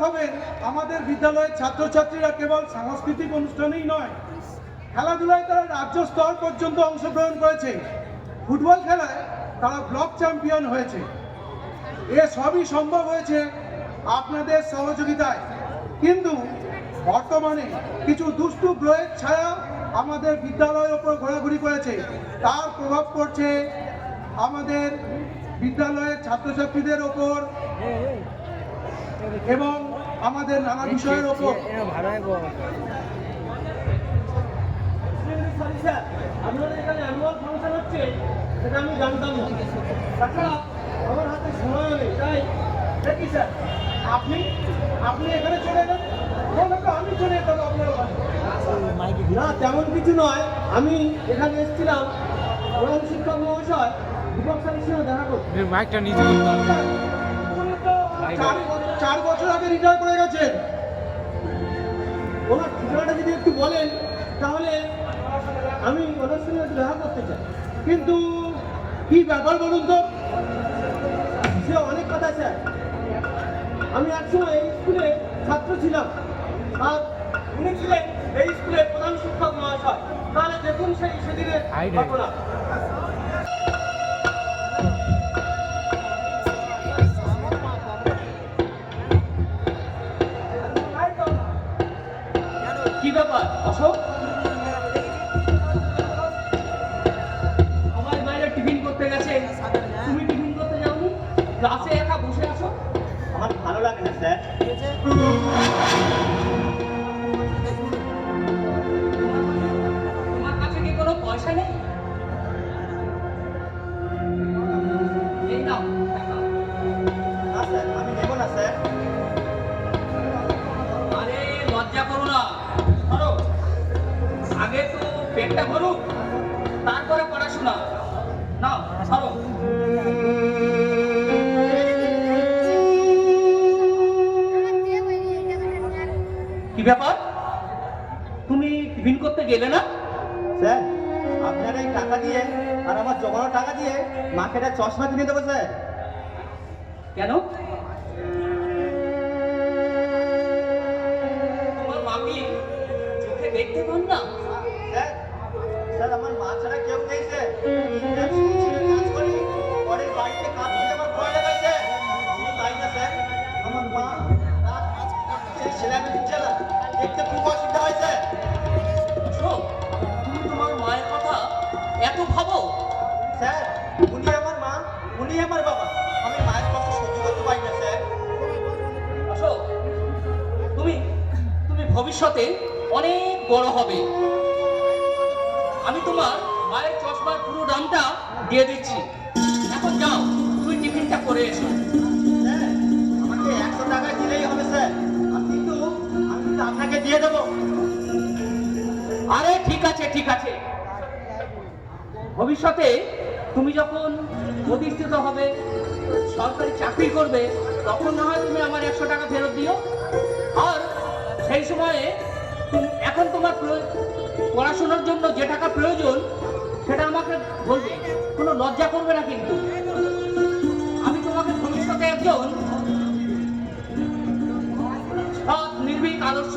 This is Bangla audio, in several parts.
হবেন, আমাদের বিদ্যালয়ের ছাত্রছাত্রীরা কেবল সাংস্কৃতিক অনুষ্ঠানেই নয়, খেলাধুলায় তারা রাজ্য স্তর পর্যন্ত অংশগ্রহণ করেছে। ফুটবল খেলায় তারা ব্লক চ্যাম্পিয়ন হয়েছে। এ সবই সম্ভব হয়েছে আপনাদের সহযোগিতায়। কিন্তু বর্তমানে কিছু দুষ্টু গ্রহের ছায়া আমাদের বিদ্যালয়ের ওপর ঘোরাঘুরি করেছে। তার প্রভাব পড়ছে আমাদের বিদ্যালয়ের ছাত্রছাত্রীদের ওপর এবং আমাদের নানা বিষয়ের ওপর। আপনাদের এখানে অ্যানুয়াল ফাংশন হচ্ছে, সেটা আমি জানতাম না। তাছাড়া আমার হাতে সময়ও নেই, তাই দেখি স্যার আপনি এখানে চলে এলেন, আমি চলে যেতাম আপনার ওখানে। না, তেমন কিছু নয়, আমি এখানে এসেছিলাম প্রধান শিক্ষক মহাশয় দীপক স্যারের সঙ্গে দেখা করতে। মাইকটা নিচে করতে হবে। উনি তো 4 বছর আগে রিটায়ার করে গেছেন। ওনার ঠিকানাটা যদি একটু বলেন তাহলে আমি ওনার সঙ্গে একটু দেখা করতে চাই। কিন্তু কি ব্যাপার বলুন তো? সে অনেক কথা স্যার। আমি একসময় এই স্কুলে ছাত্র ছিলাম, আর উনি ছিলেন এই স্কুলের প্রধান শিক্ষক মহাশয়। তাহলে দেখুন সেদিনের ঘটনা। কি ব্যাপার অশোক? সবাই বাইরে টিফিন করতে গেছে, তুমি টিফিন করতে যাওনি? ক্লাসে একা বসে আছো? আমার ভালো লাগে না স্যার। তোমার কাছে কি কোনো পয়সা নেই? এই নাও টাকা। না স্যার, আমি নেব না স্যার। আরে লজ্জা করো না, ধরো। আগে তো পেটটা ভরুক, তারপরে পড়াশোনা। নাও ধরো। কি ব্যাপার, তুমি টিফিন করতে গেলে না? স্যার, আপনার এই টাকা দিয়ে আর আমার জমানো টাকা দিয়ে মাকে একটা চশমা কিনে দেবো স্যার। কেন? তোমার মা কি চোখে দেখতে পান না? স্যার, স্যার আমার মা ছাড়া কেউ নেই স্যার। স্যার, শুধু ছেলে কাজ করি, পরের বাড়িতে কাজ করে আমার ভয় লাগায় স্যার। শুধু তাই না স্যার, আমার মা রাত সেই ছেলে আমি দিচ্ছে না, দেখতে খুব অসুবিধা হয় স্যার। অশোক, তুমি তোমার মায়ের কথা এত ভাবো? স্যার, উনি আমার মা, উনি আমার বাবা। আমি মায়ের কষ্ট সহ্য করতে পারি না স্যার। অশোক, তুমি তুমি ভবিষ্যতে অনেক বড় হবে। আমি তোমার মায়ের চশমার পুরো দামটা দিয়ে দিচ্ছি। এখন যাও, তুমি টিফিনটা করে এসো। স্যার, আমাকে 100 টাকা দিলেই হবে স্যার। আমি কিন্তু আপনাকে দিয়ে দেবো। আরে ঠিক আছে ঠিক আছে, ভবিষ্যতে তুমি যখন প্রতিষ্ঠিত হবে, সরকারি চাকরি করবে, তখন না হয় তুমি আমার 100 টাকা ফেরত দিও। আর সেই সময়ে এখন তোমার পড়াশোনার জন্য যে টাকা প্রয়োজন সেটা আমাকে বলবে, কোনো লজ্জা করবে না। কিন্তু আমি তোমাকে ভবিষ্যতে একজন সৎ, নির্ভীক, আদর্শ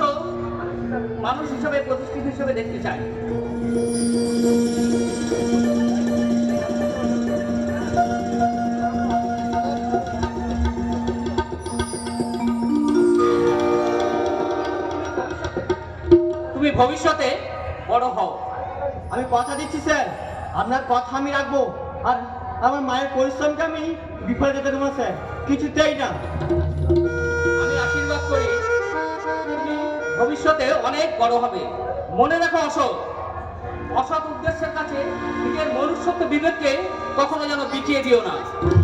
মানুষ হিসেবে, প্রতিষ্ঠিত হিসেবে দেখতে চাই। তুমি ভবিষ্যতে বড় হও। আমি কথা দিচ্ছি স্যার, আপনার কথা আমি রাখবো। আর আমার মায়ের পরিশ্রমকে আমি বিফলে যেতে দেবো স্যার, কিছুতেই না। আমি আশীর্বাদ করি তুমি ভবিষ্যতে অনেক বড় হবে। মনে রাখো অশোক, অসৎ উদ্দেশ্যের কাছে নিজের মনুষ্যত্ব বিবেককে কখনো যেন বিটিয়ে দিও না।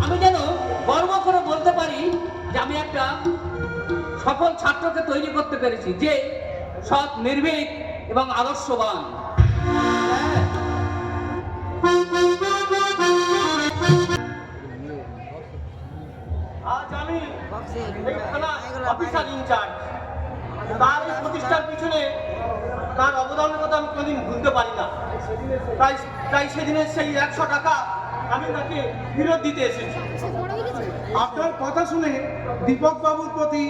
আমি যেন গর্ব করে বলতে পারি যে আমি একটা সফল ছাত্রকে তৈরি করতে পেরেছি, যে সৎ, নির্ভীক এবং আদর্শবান। আজ আমি এই থানার অফিসার ইনচার্জ। তার এই প্রতিষ্ঠার পিছনে তার অবদানের কথা আমি কোনোদিন ভুলতে পারি না। তাই সেদিনের সেই 100 টাকা আমি তাকে ফেরত দিতে এসেছি। আপনার কথা শুনে দীপক বাবুর প্রতি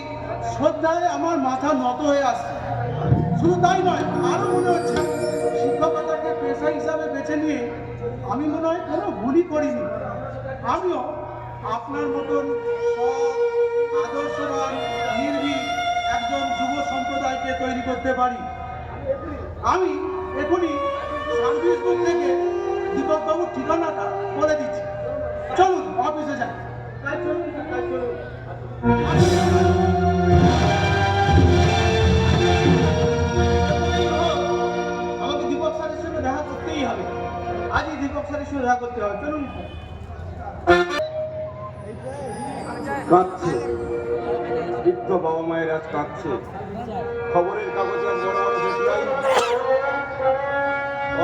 শ্রদ্ধায় আমার মাথা নত হয়ে আসছে। শুধু তাই নয়, আরো মনে হচ্ছে শিক্ষকতাকে পেশা হিসাবে বেছে নিয়ে আমি মনে হয় কোনো ভুলই করিনি। আমিও আপনার মতন সৎ, আদর্শবান, নির্ভীক একজন যুব সম্প্রদায়কে তৈরি করতে পারি। আমি এখনই সার্ভিস বুক থেকে দীপক বাবুর ঠিকানাটা বলে দিচ্ছি। চলুন অফিসে যাই। আমাকে দীপক স্যারের সঙ্গে দেখা করতেই হবে। আজই দীপক স্যারের সঙ্গে দেখা করতে হবে। চলুন। কাঁদছে বৃদ্ধ বাবা মায়ের আজ কাঁদছে। খবরের কাগজে আজ বড় বড় হেডলাইন,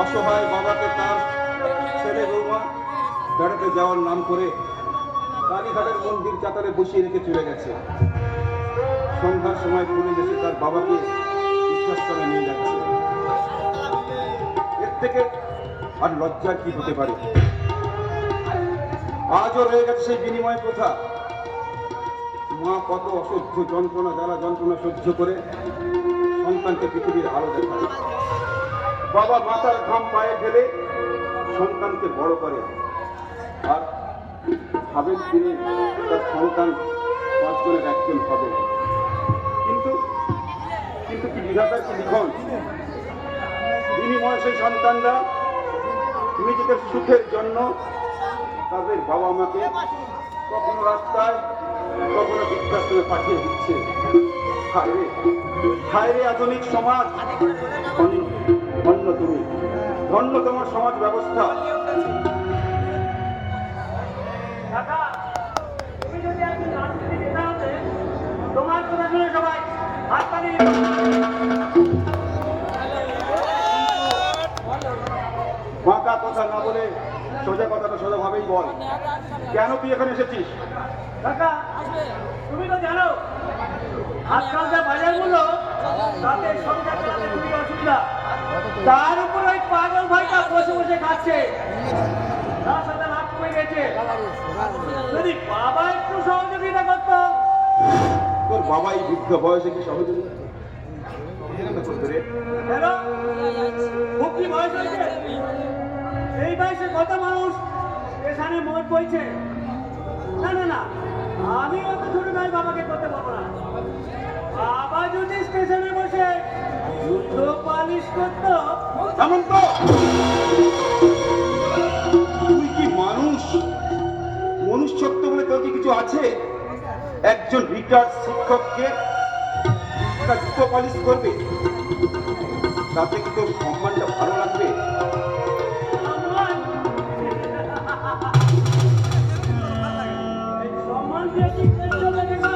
অসহায় বাবাকে তার ছেলে বৌমা বেড়াতে যাওয়ার নাম করে কালীঘাটের মন্দির চাতালে বসিয়ে রেখে চলে গেছে। সন্ধ্যার সময় পুলিশ এসে তার বাবাকে বৃদ্ধাশ্রমে নিয়ে যাচ্ছে। এর থেকে আর লজ্জার কি হতে পারে? আজও রয়ে গেছে সেই বিনিময় প্রথা। মা কত অসহ্য যন্ত্রণা, জ্বালা যন্ত্রণা সহ্য করে সন্তানকে পৃথিবীর আলো দেখায়। বাবা মাথার ঘাম পায়ে ফেলে সন্তানকে বড় করে, আর ভাবেন তিনি তার সন্তান 5 জনের একজন হবে। কিন্তু কিন্তু কি বিধাতার কি লিখন! বিনিময় সেই সন্তানরা নিজেদের সুখের জন্য তাদের বাবা মাকে কখনো রাস্তায়, কখনো বৃদ্ধাশ্রমে পাঠিয়ে দিচ্ছে। হায় রে আধুনিক সমাজ! ধন্য তুমি, ধন্য তোমার সমাজ ব্যবস্থা। তোমার কথা শুনে সবাই হাততালি বাঁকা কথা না বলে সোজা কথাটা সোজাভাবেই বল। কেন তুই এখানে এসেছিস? কাকা, তুমি তো জানো আজকাল যা বাজারগুলো তাতে সংসার চালাতে খুবই অসুবিধা। তার উপর ওই পাগল ভাইটা বসে বসে খাচ্ছে, তার সাথে লাভ কমে গেছে। যদি বাবা একটু সহযোগিতা করতো। তোর বাবা এই বৃদ্ধ বয়সে কি সহযোগিতা করবে রে? কেন? খুব কি বয়স হয়েছে? এই বয়সে কত মানুষ এখানে মত বইছে। না না না, আমি অত ছোট নয়, বাবাকে করতে পারবো না। বাবা যদি স্টেশনে বসে জুতো পালিশ করতো। এমন তো তুই কি মানুষ? মনুষ্যত্ব বলে তোর কি কিছু আছে? একজন রিটায়ার্ড শিক্ষককে একটা জুতো পালিশ করবে, তাতে কি তোর সম্মানটা ভালো লাগবে? সম্মান? এই সম্মান দিয়ে কি চলবে না?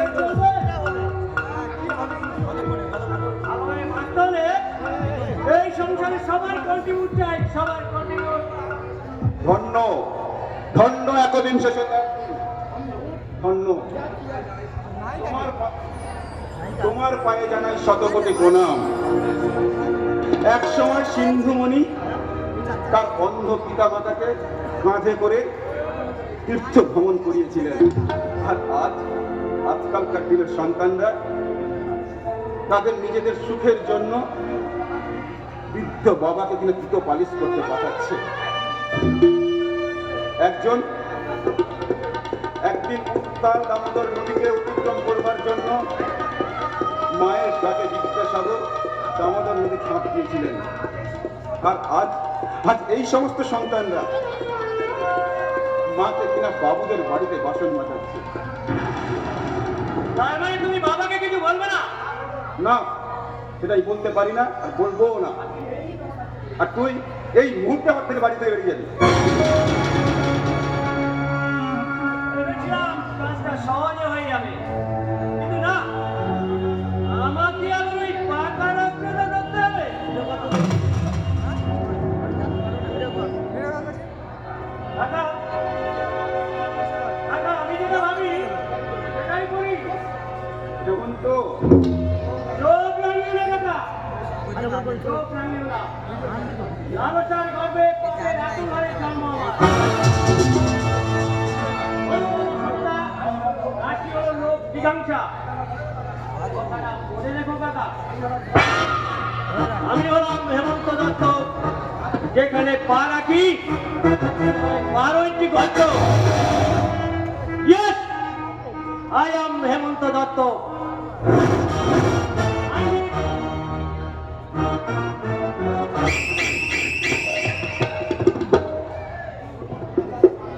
এই চলবে? আমাকে মানতে হলে এই সংসারে সবার কন্ট্রিবিউট চাই, সবার কন্ট্রিবিউট। ধন্য ধন্য একবিংশ শতাব্দী, ধন্য। তোমার পায়ে জানাই শতকোটি প্রণাম। এক সময় সিন্ধুমণি তার অন্ধ পিতামাতাকে কাঁধে করে তীর্থ ভ্রমণ করিয়েছিলেন, আর আজকালকার দিনের সন্তানরা তাদের নিজেদের সুখের জন্য বৃদ্ধ বাবাকে কিনা জুতো পালিশ করতে পাঠাচ্ছে। একদিন উত্তাল দামোদর নদীকে অতিক্রম করবার জন্য মায়ের ডাকে বিদ্যাসাগর দামোদর নদী ঝাঁপ দিয়েছিলেন, আর আজ এই সমস্ত সন্তানরা মাকে কিনা বাবুদের বাড়িতে বাসন মাজাচ্ছে। তার মানে তুমি বাবাকে কিছু বলবে না? না, সেটাই বলতে পারি না, আর বলবোও না। আর তুই এই মুহূর্তে আমার থেকে বাড়িতে বেরিয়ে যাবি। ভেবেছিলাম কাজটা সহজে হয়ে যাবে, কিন্তু না, আমাকে আর ওই পাকা রাস্তাটা করতে হবে। কাকা, কাকা, আমি যেটা ভাবি সেটাই করি। যখন তো চোখ লাগিয়ে না কাকা, চোখ লাগিয়ে না। লালসার গর্বে পথে রাতুল ঘরে জন্ম আমার। ও সন্তান, মীমাংসা। কথাটা মনে রেখো কাকা। আমি হলাম হেমন্ত দত্ত, যেখানে পা রাখি 12 ইঞ্চি গর্ত। ইয়েস, আই এম হেমন্ত দত্ত।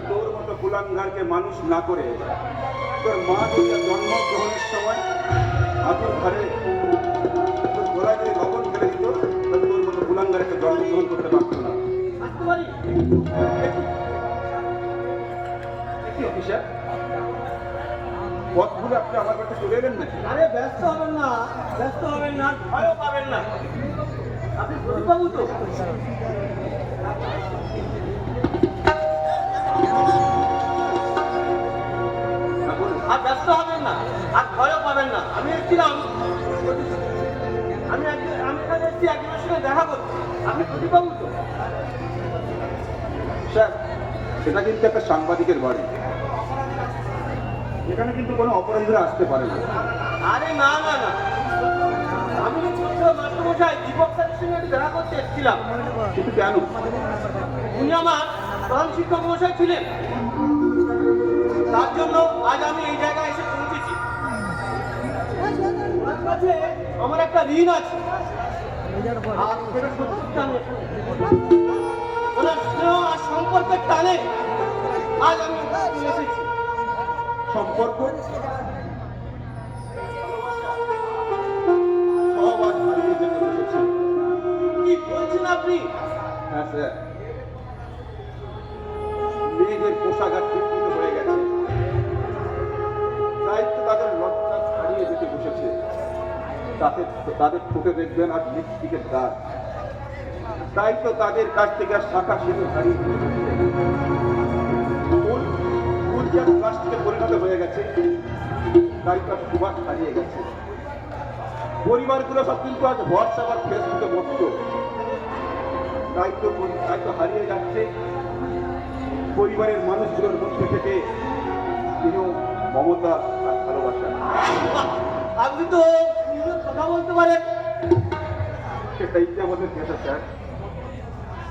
তোর মতো কুলাঙ্গারকে মানুষ না করে তোর মা তোকে জন্মগ্রহণের সময় হাতের ঘরে তোর গলায় যদি লবণ ফেলে দিত তাহলে তোর মতো কুলাঙ্গারকে জন্মগ্রহণ করতে পারতো না। আসতে পারি? কি অফিসার, পথ ভুলে আপনি আমার কাছে চলে এলেন নাকি? আরে ব্যস্ত হবেন না, ব্যস্ত হবেন না, ভয়ও পাবেন না। আপনি প্রদীপবাবু তো? আর ব্যস্ত হবেন না, আর ভয়ও পাবেন না। আমি এসেছিলাম, আমি এখানে এসেছি একজনের সঙ্গে দেখা করতে। আপনি প্রদীপবাবু তো? স্যার, সেটা কিন্তু একটা সাংবাদিকের বাড়ি, এখানে কিন্তু কোনো অপরাধীরা আসতে পারে না। আরে না না না, আমি ছোট্ট মাস্টারমশাই দীপক স্যারের সঙ্গে একটু দেখা করতে এসেছিলাম। কিন্তু কেন? উনি আমার প্রধান শিক্ষক মহাশয় ছিলেন, তার জন্য আজ আমি এই জায়গায় এসে পৌঁছেছি। ওনার কাছে আমার একটা ঋণ আছে, আর সেটা সত্যি টানে, ওনার স্নেহ আর সম্পর্কের টানে আজ আমি এসেছি। সম্পর্ক সব আজ হারিয়ে যেতে বসেছে। কি বলছেন আপনি? হ্যাঁ স্যার, মেয়েদের পোশাক বিকৃত হয়ে গেছে, দায়িত্ব তাদের লজ্জা হারিয়ে যেতে বসেছে। তাদের ঠোঁটে দেখবেন আর লিপস্টিকের দাগ, দায়িত্ব তাদের কাছ থেকে আর শাখা সিঁদুর হারিয়ে যেতে বসেছে। ফুল যে প্লাস্টিকে পরিণত হয়ে গেছে, দায়িত্ব সুবাস হারিয়ে গেছে। পরিবারগুলো সব কিন্তু আজ হোয়াটসঅ্যাপ আর ফেসবুকে মস্ত, দায়িত্ব হারিয়ে যাচ্ছে। পরিবারের মানুষগুলোর মধ্যে থেকে স্নেহ, মমতা আর ভালোবাসা। আপনি তো সুন্দর কথা বলতে পারেন। সেটাই যে আমাদের পেশা স্যার,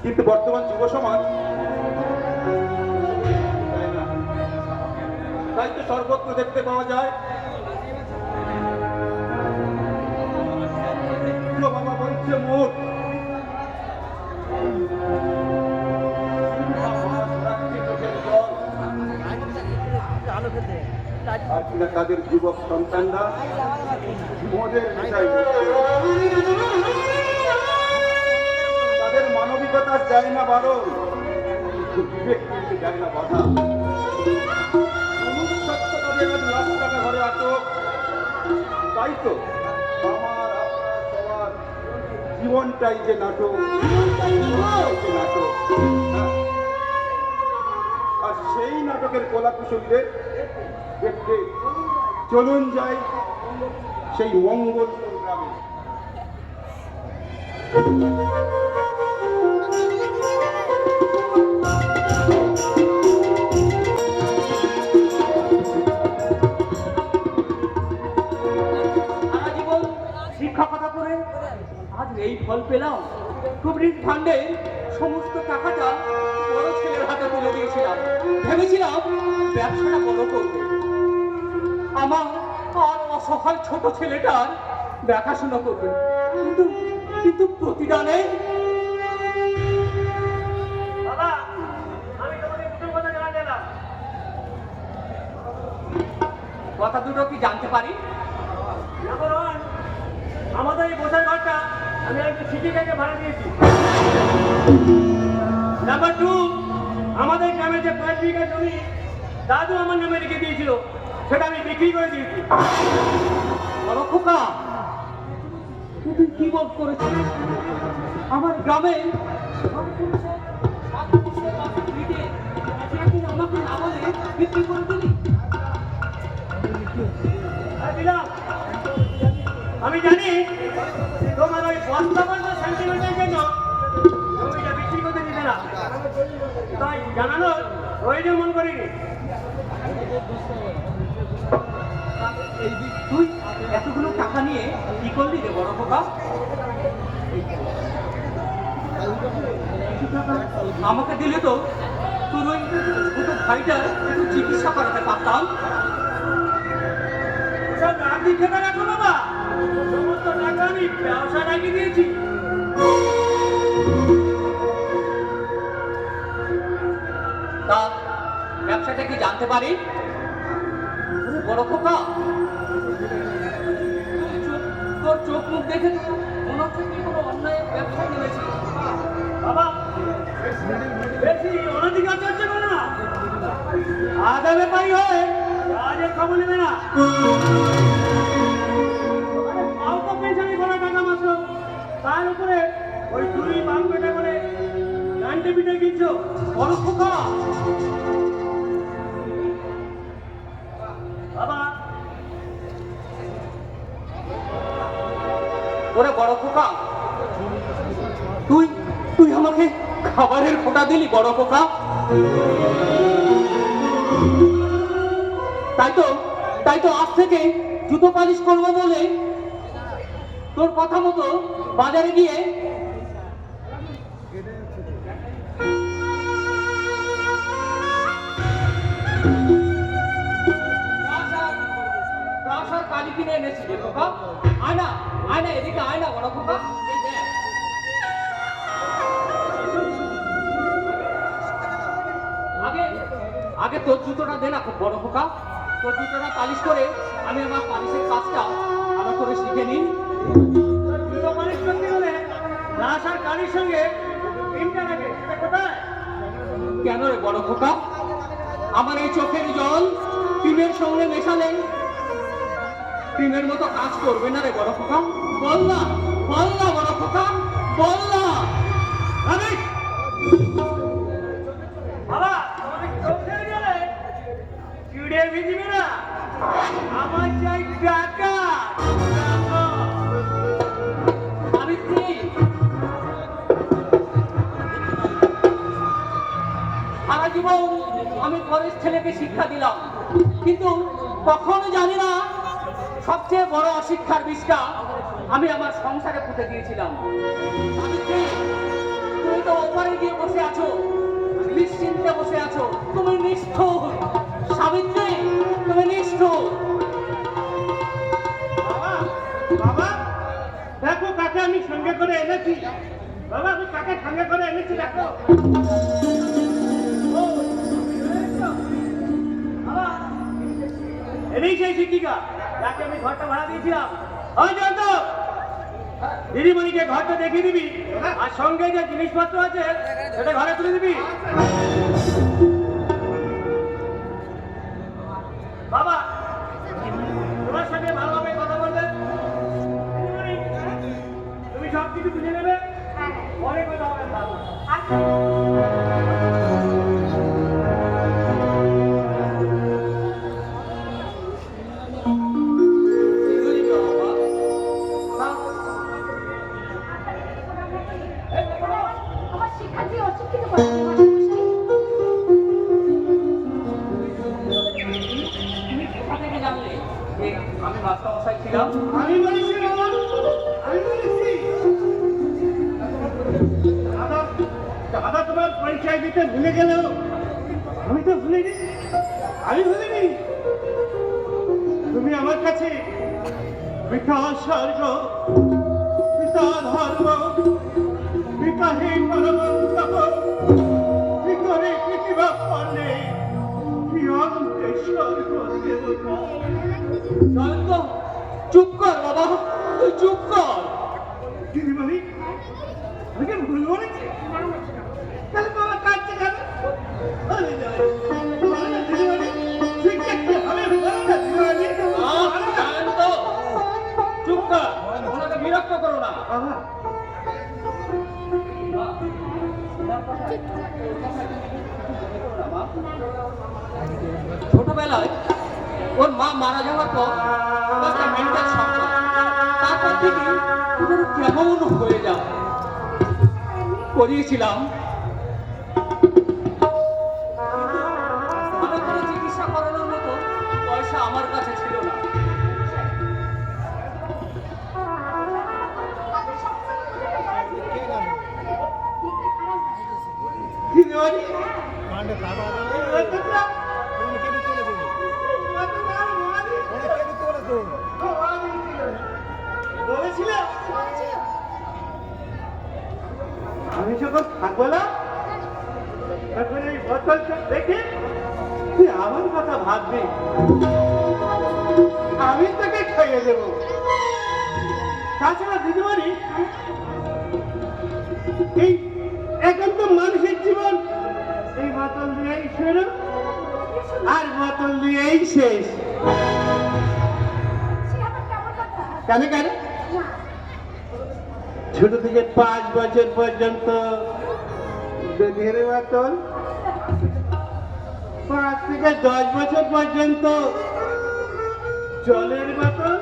কিন্তু বর্তমান যুব সমাজ চায় না। দায়িত্ব সর্বত্র দেখতে পাওয়া যায়। বাবা বলছে মোট আর কিনা তাদের যুবক সন্তানরা মদের নেশায় তাদের মানবিকতার যায় না বারণ, বিবেক কিন্তু যায় না বাধা। অনুসত্য তাদের আজ লাখ টাকা ঘরে আটক। তাই তো আমার আপনার সবার জীবনটাই যে নাটক, নাটক। আর সেই নাটকের কলাকুশলীদের দেখতে চলুন যাই সেই মঙ্গলপুর গ্রামে। সারা জীবন শিক্ষকতা করে আজ এই ফল পেলাম। প্রভিডেন্ট ফান্ডে সমস্ত টাকাটা বড় ছেলের হাতে তুলে দিয়েছিলাম, ভেবেছিলাম ব্যবসাটা বড় করবো। আমার আর অসহায় ছোট ছেলেটার দেখাশোনা করবে, কিন্তু কিন্তু প্রতিদানে বাবা, আমি তোমাকে দুটো কথা জানাতে এলাম। কথা দুটো কি জানতে পারি? নাম্বার 1, আমাদের এই বসার ঘরটা আমি একটু সিটিকে ভাড়া দিয়েছি। নাম্বার 2, আমাদের গ্রামে যে 5 বিঘা জমি দাদু আমার নামে রেখে দিয়েছিল, সেটা আমি বিক্রি করে দিয়েছি। বড় খোকা, তুই কি বোধ করেছিস? আমার গ্রামে আমাকে না বলে বিক্রি করে দিলি। আর দিলাম, আমি জানি তোমার ওই বস্তাবন্ধ সেন্টিমেন্টের জন্য জমিটা বিক্রি করতে দিতে না, তাই জানানোর প্রয়োজন মনে করিনি। তুই এতগুলো টাকা নিয়ে কি করলি রে বড় খোকা? আমাকে দিলে তো তোর ওই ছোট ভাইটার একটু চিকিৎসা করাতে পারতাম। সব রাগ দিচ্ছে না রাখো বাবা, সমস্ত টাকা আমি ব্যবসা লাগিয়ে দিয়েছি। তা ব্যবসাটা কি জানতে পারি? বড় খোকা, তোর চোখ মুখ দেখে মনে হচ্ছে তুই কোনো অন্যায় ব্যবসায় নেমেছিস। বাবা বেশি অনধিকার চলছে করো না, আধা ব্যাপারী হয়ে কাজের খবর নেবে না। অল্প পেনশনে করা টাকা মাত্র, তার উপরে ওই চুরি বাম পেটা করে গান্ডে পিঠে কিনছো। বড় খোকা, বাবা ওরে বড় খোকা, তুই তুই আমাকে খাবারের খোটা দিলি বড় খোকা। তাই তো আজ থেকে জুতো পালিশ করবো বলে তোর কথা মতো বাজারে গিয়ে কালি কিনে এনেছি রে খোকা। আয়না আয়না এদিকে আয়না বড় খোকা, এই দেখ। আগে তোর জুতোটা দে না খুব বড় খোকা, তোর জুতোটা পালিশ করে আমি আমার পালিশের কাজটা ভালো করে শিখে নিই। জুতো পালিশ করতে গেলে রাস আর কালির সঙ্গে তিনটা লাগে, সেটা কোথায়? কেন রে বড় খোকা, আমার এই চোখের জল টিমের সঙ্গে মেশালে টিমের মতো কাজ করবে না রে বড় খোকা? বল না বড় খোকা, বল না। আমি বাবা তোমাকে চোখে গেলে চিড়ে ভিজবে না, আমার চাই টাকা। সাবিত্রী, সারা জীবন আমি কলেজ ছেলেকে শিক্ষা দিলাম, কিন্তু কখনো জানি না সবচেয়ে বড় অশিক্ষার বীজটা আমি আমার সংসারে পুঁতে দিয়েছিলাম। সাবিত্রী, তুমি তো ওপারে গিয়ে বসে আছো, নিশ্চিন্তে বসে আছো, তুমি নিষ্ঠুর। সাবিত্রী, তুমি নিষ্ঠুর। বাবা বাবা দেখো কাকে আমি সঙ্গে করে এনেছি। বাবা আমি কাকে সঙ্গে করে এনেছি দেখো। ও, বাবা এনেই সেই শিক্ষিকা যাকে আমি ঘরটা ভাড়া দিয়েছিলাম। ওই জয়ন্ত, দিদিমণিকে ঘরটা দেখিয়ে দিবি, আর সঙ্গে যে জিনিসপত্র আছে সেটা ঘরে তুলে দিবি। বাবা তোমার সঙ্গে ভালোভাবে কথা বলবে, দিদিমণি, তুমি সব কিছু বুঝে নেবে, পরে কথা হবে বাবা। এগুলি তো বাবা। আমার শিক্ষার্থী অশিক্ষিত করে মাস্টারমশাই। তুমি কোথা থেকে জানলে যে আমি মাস্টারমশাই ছিলাম? আমি বলেছি বাবা, আমি বলেছি। দাদা দাদা তোমার পরিচয় দিতে ভুলে গেল, আমি তো ভুলিনি, আমি ভুলিনি। তুমি আমার কাছে পিতা স্বর্গ, পিতা ধর্ম, পিতা হে পরমন্তপ, পিতরে পৃথিবী পড়লে প্রিয়ন্তে স্বর্গ দেবতা। জয়ন্ত, চুপ কর বাবা, তুই চুপ কর। দিদিমণি আমি কি ভুল বলেছি? তাহলে বাবা কাঁদছে কেন? আরে যাই, বলো না দিদিমণি, শিক্ষা কি হবে? বলো না দিদিমণি। জয়ন্ত, চুপ কর, ওনাকে বিরক্ত করো না। বাবা, ছোটবেলায় ওর মা মারা যাওয়ার পর ওর একটা মেন্টাল সংকট, তারপর থেকে ওদের কেমন হয়ে যায়। করিয়েছিলাম, আমি কোনো চিকিৎসা করানোর মতো পয়সা আমার কাছে ছিল না। যখন থাকবো না তখন এই বোতলটা দেখে তুই আমার কথা ভাববি, আমি তোকে খাইয়ে দেব। তাছাড়া দিদিমণি, এই এখন তো মানুষের জীবন এই বোতল দিয়েই শুরু আর বোতল দিয়েই শেষ। সে আবার কেমন কথা? কেন কেন? না, ছোট থেকে 5 বছর পর্যন্ত দুধের বোতল, 5 থেকে 10 বছর পর্যন্ত জলের বোতল,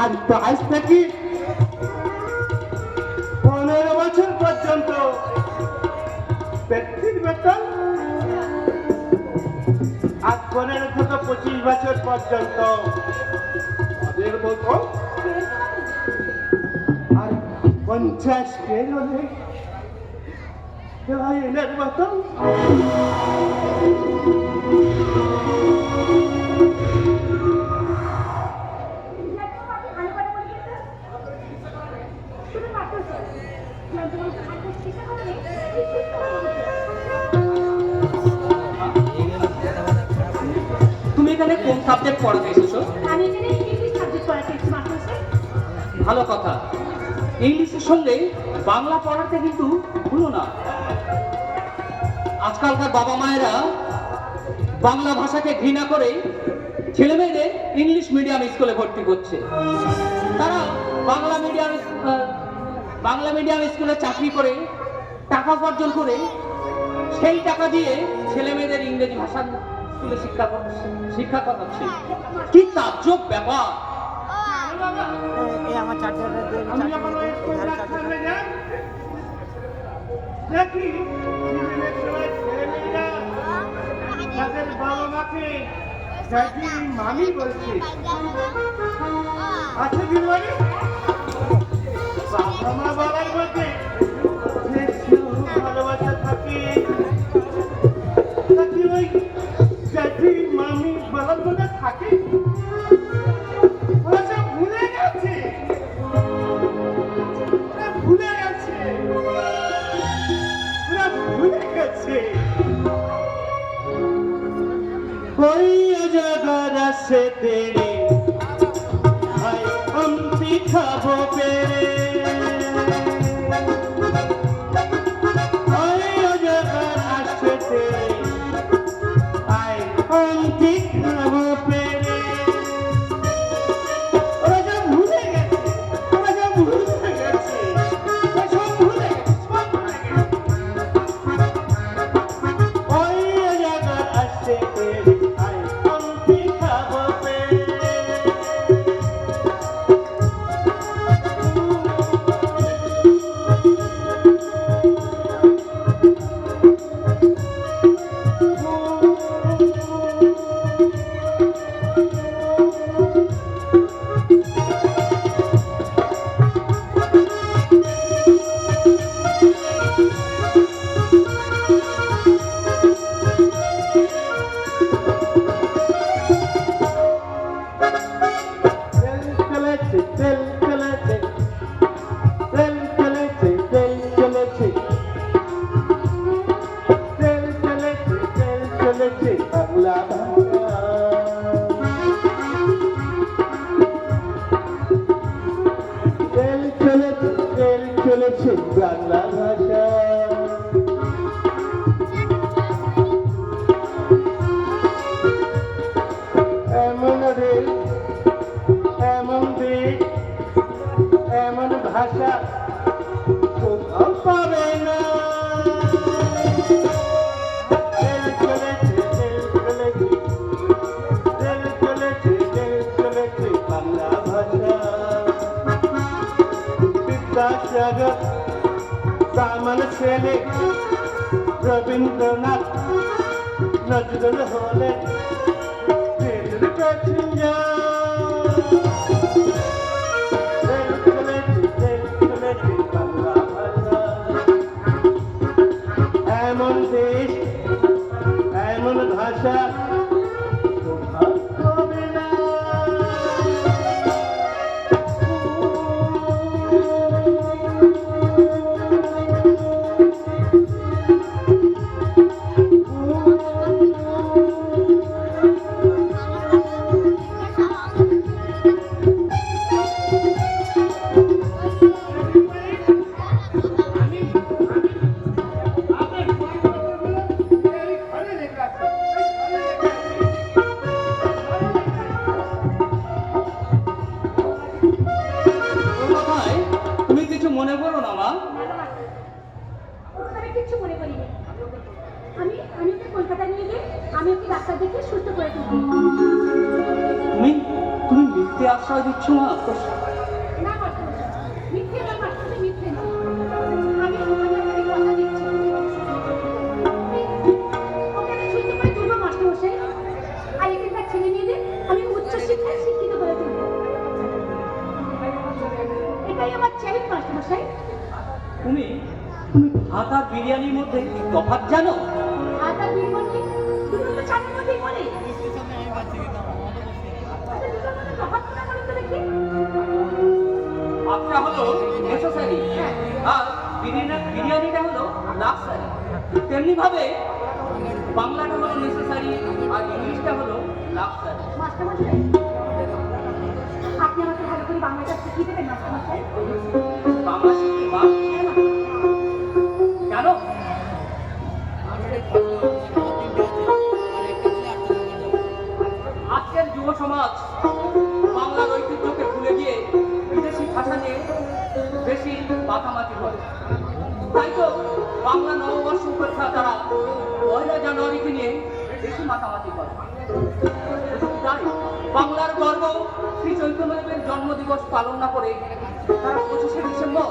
আর 5 থেকে 15 বছর পর্যন্ত পেপসির বোতল, আর 15 থেকে 25 বছর পর্যন্ত মদের বোতল, আর 50 কের হলে ওয়াইনের বোতল। একদম আপনি ভালো করে বলছেন তো? শুধু মাত্র স্যার, ক্লান্ত মানুষ হাঁটতে চেষ্টা করলে ঠিক সুস্থ হয়ে উঠবে। তুমি এখানে কোন সাবজেক্ট পড়াতে এসেছো? আমি এখানে ইংলিশ সাবজেক্ট পড়াতে এসেছি মাত্র স্যার। ভালো কথা। ইংলিশের সঙ্গে বাংলা পড়াতে কিন্তু ভুলো না। আজকালকার বাবা মায়েরা বাংলা ভাষাকে ঘৃণা করে ছেলে মেয়েদের ইংলিশ মিডিয়াম স্কুলে ভর্তি করছে। তারা বাংলা মিডিয়াম স্কুলে চাকরি করে টাকা উপার্জন করে সেই টাকা দিয়ে ছেলে মেয়েদের ইংরেজি ভাষার স্কুলে শিক্ষা করাচ্ছে। কি তাজ্জব ব্যাপার! আমি যখন ওই স্কুলের সামনে যাই, দেখি টিফিনের সময় ছেলেমেয়েরা তাদের বাবা মাকে ড্যাডি মামি বলছে। আচ্ছা দিদিমণি, বাবা মা বলার মধ্যে যে স্নেহ ভালোবাসা থাকে, তা কি ওই ড্যাডি মামি বলার মধ্যে থাকে? ওরা সব ভুলে গেছে, ওরা ভুলে গেছে, ওরা ভুলে গেছে। कोई अजगर से तेरे हाय हम दिखाबो पेरे, कोई अजगर से तेरे हाय हम दिखाबो पेरे। ওরা সব ভুলে গেছে, ওরা সব ভুলে গেছে, ওরা সব ভুলে গেছে, সব ভুলে গেছে। कोई अजगर से तेरे हाय हम दिखाबो पेरे। বাংলা চলেছে বাংলা ভাষা। এমন রেল, এমন দেশ, এমন ভাষা কোথাও পাবে না। রেল চলেছে, রেল চলেছে, রেল চলেছে, রেল চলেছে বাংলা ভাষা। বিদ্যাসাগর, সালমান ছেলে, রবীন্দ্রনাথ, নজরুল হলেন রেলের প্যাসেঞ্জার। রেল চলেছে বাংলা ভাষা। এমন দেশ, এমন ভাষা কোথাও পাবে না। আশ্রয় দিচ্ছ মা? না মাস্টারমশাই, মিথ্যে না মাস্টারমশাই, মিথ্যে না। আমি আপনাকে কথা দিচ্ছি। ওকে আমি সুস্থ করে তুলবো মাস্টারমশাই। আর এখানকার ছেলে মেয়েদের আমি উচ্চ শিক্ষায় শিক্ষিত করে তুলব। এটাই আমার চ্যালেঞ্জ মাস্টারমশাই। তুমি ভাত আর বিরিয়ানির মধ্যে কি তফাৎ জানো? আর তার বিরিয়ানি দুটো তো চালের মধ্যেই পড়ে। তফাৎ না করে তো দেখি। ভাতটা হলো নেসেসারি আর বিরিয়ানিটা হলো লাক্সারি। তেমনি ভাবে বাংলাটা হলো নেসেসারি আর ইংলিশটা হলো লাক্সারি। মাস্টারমশাই, আপনি আমাকে ভালো করে বাংলাটা শিখিয়ে দেবেন মাস্টারমশাই? বাংলা শিখি মা? কেন? আজকের যুব সমাজ বাংলার ঐতিহ্যকে ভুলে গিয়ে বিদেশি ভাষা নিয়ে বেশি মাতামাতি করে। তাই তো বাংলা নববর্ষ উপেক্ষা তারা 1 জানুয়ারিকে নিয়ে বেশি মাতামাতি করে। তাই বাংলার গর্ব শ্রী চৈতন্যদেবের জন্মদিবস পালন না করে তারা 25শে ডিসেম্বর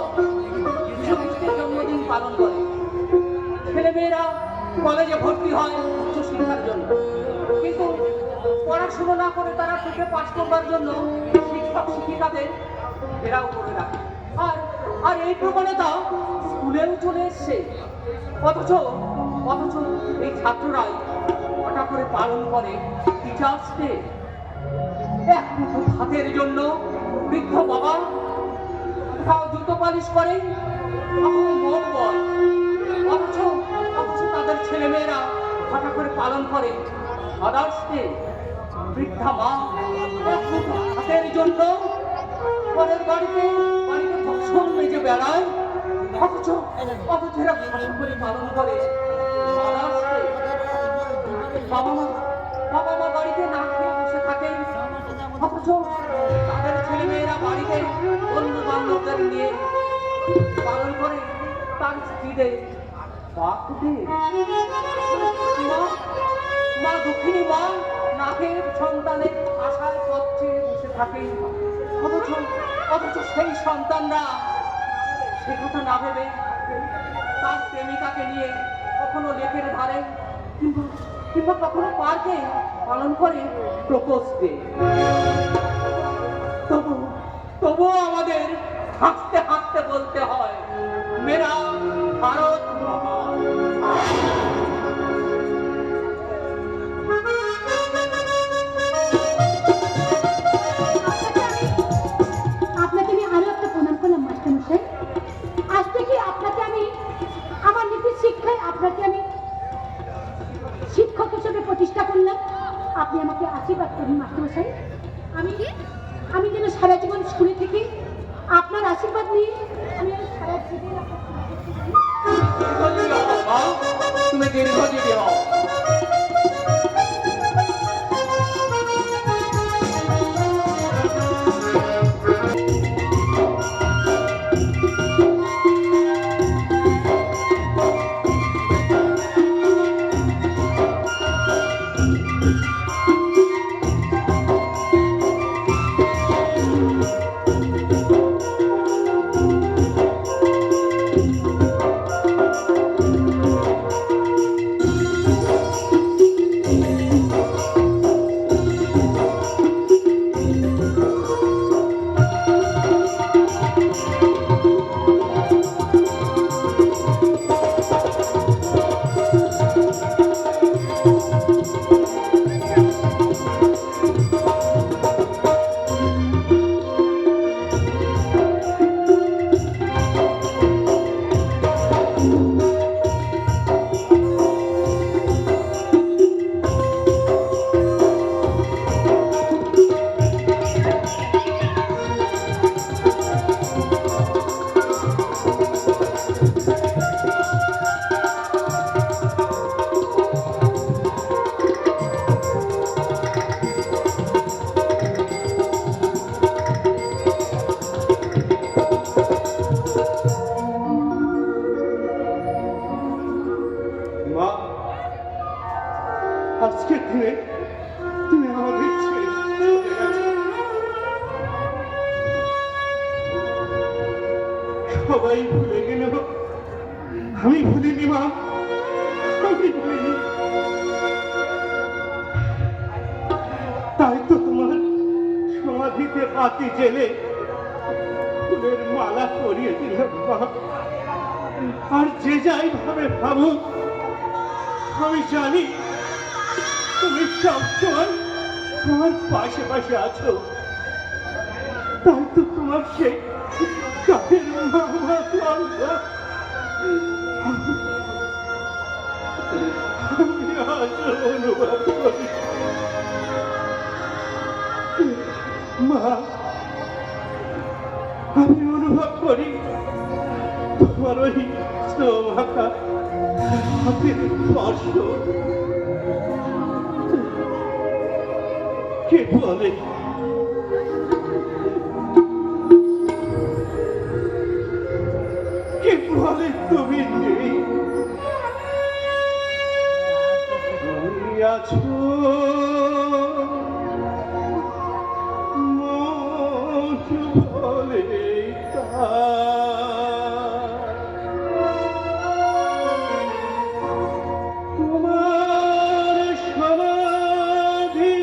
যীশু খ্রিস্টের জন্মদিন পালন করে। ছেলেমেয়েরা কলেজে ভর্তি হয় উচ্চ শিক্ষার জন্য, কিন্তু পড়াশুনো না করে তারা থেকে পাস করবার জন্য শিক্ষক শিক্ষিকাদের ঘেরাও করে রাখে। আর এই প্রবণতা স্কুলেও চলে এসছে। অথচ এই ছাত্ররাই হঠাৎ করে পালন করে টিচার্স ডে। এক মুঠো ভাতের জন্য বৃদ্ধ বাবা কোথাও জুতো পালিশ করে, কখনো মন বয়। অথচ তাদের ছেলেমেয়েরা হঠাৎ করে পালন করে ফাদার্স ডে। বৃদ্ধা মা এক মুঠো ভাতের জন্য পরের বাড়িতে ধর্ষণ মেজে বেড়ায়। অথচ এরা ভালো করে পালন করে ফাদার্স ডে। বাবা মা বাড়িতে না খেয়ে বসে থাকেন, অথচ তাদের ছেলেমেয়েরা বাড়িতে বন্ধু বান্ধবদের নিয়ে পালন করে তার স্ত্রীদের বার্থডে। মা দুঃখিনী মা না খেয়ে সন্তানের আশায় পথ চেয়ে বসে থাকে। অথচ সেই সন্তানরা সে কথা না ভেবে তার প্রেমিকাকে নিয়ে কখনো লেকের ধারে কিংবা কখনো পার্কে পালন করে প্রপোজ ডে। তবুও আমাদের হাসতে হাসতে বলতে হয়, মেরা ভারত মহান। আপনাকে আমি আরো একটা প্রণাম করলাম মাস্টারমশাই। আজ থেকে আপনাকে আমি আমার নীতি শিক্ষায় আপনাকে আমি শিক্ষক হিসেবে প্রতিষ্ঠা করলাম। আপনি আমাকে আশীর্বাদ করুন মাস্টারমশাই। আমি যেন সারা জীবন স্কুলে থেকে আপনার আশীর্বাদ নিয়ে আমি সারা জীবন তুমি দীর্ঘজীবী হও। সবাই ভুলে গেল, আমি ভুলিনি মা, আমি ভুলিনি। তাই তো তোমার সমাধিতে পাতি জেলে ফুলের মালা পরিয়ে দিলাম মা। আর যে যাই ভাবে ভাবুক, আমি জানি তুমি সবসময় আমার পাশে পাশে আছো। তাই তো তোমার সেই কাঠের মামা আমি আজ অনুভব করি মা, আমি অনুভব করি তোমার ওই স্নোমাখা হাতের স্পর্শ। কে বলে তুমি নেই? তুমি আছো মন বলে তোমার সমাধি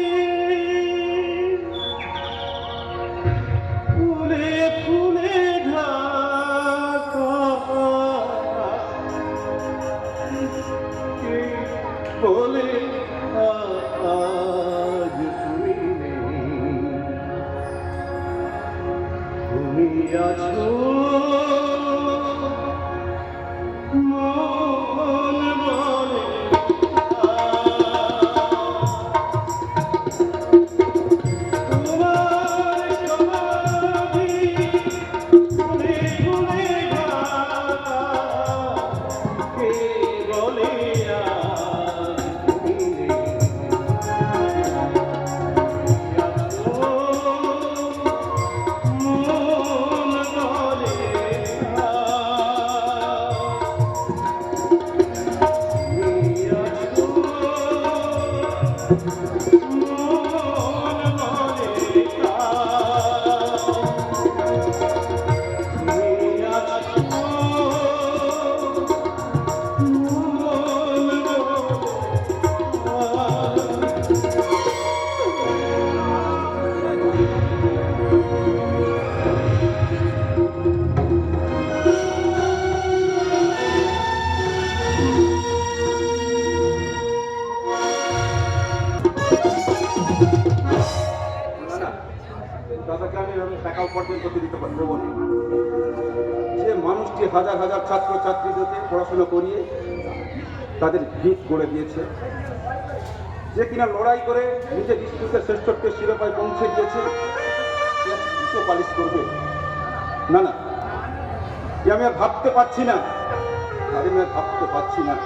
ফুলে ফুলে ঢাকা, বলে আজ তুমি নেই। তুমি আছো মন বলে তোমার সমাধি ফুলে ফুলে ঢাকা, কে বলে আজ তুমি নেই। মন বলে দাদাকে আমি এভাবে টাকা উপার্জন করতে দিতে পারবো না। যে মানুষটি হাজার হাজার ছাত্র ছাত্রীদেরকে পড়াশোনা করিয়ে তাদের ভিত গড়ে দিয়েছে, যে কিনা লড়াই করে নিজের স্কুলকে শ্রেষ্ঠত্বের শিরোপায় পৌঁছে দিয়েছে, সে জুতো পালিশ করবে? না না, এ আমি আর ভাবতে পারছি না, আমি আর ভাবতে পারছি না।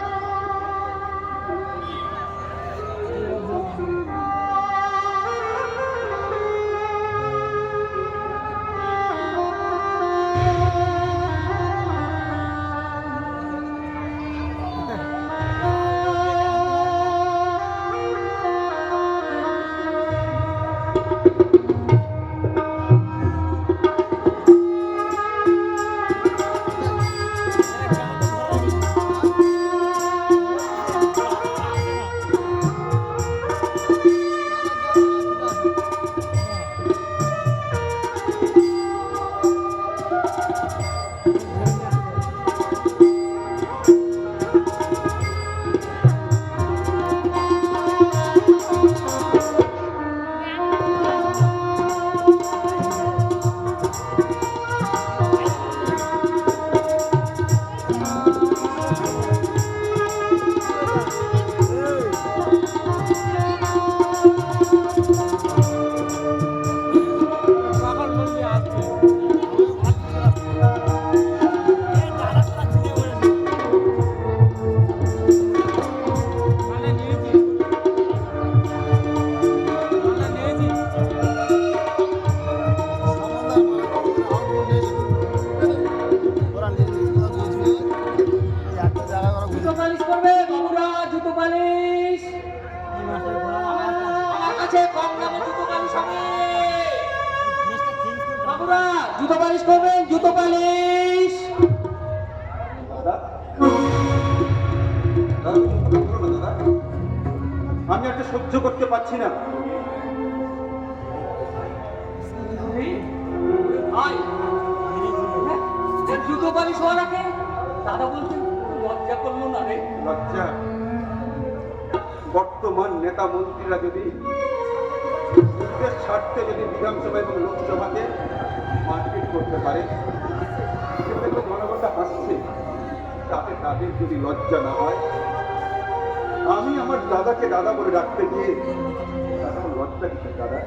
জুতো পালিশ করবে বাবুরা, জুতো পালিশ। আমার কাছে কম দামে জুতো পালিশ হবে বাবুরা, জুতো পালিশ করবেন, জুতো পালিশ। আমি আর তো সহ্য করতে পারছি না। ভাই জুতো বাড়ি শোয়া রাখে দাদা বলছেন লজ্জা করলো না রে। লজ্জা? বর্তমান নেতা মন্ত্রীরা যদি যুদ্ধের স্বার্থে যদি বিধানসভা এবং লোকসভাকে মারপিট করতে পারে, সেটা তো জনগণটা হাসছে, তাতে তাদের যদি লজ্জা না হয়, আমি আমার দাদাকে দাদা বলে ডাকতে গিয়ে দাদা আমার লজ্জা দিতে, দাদা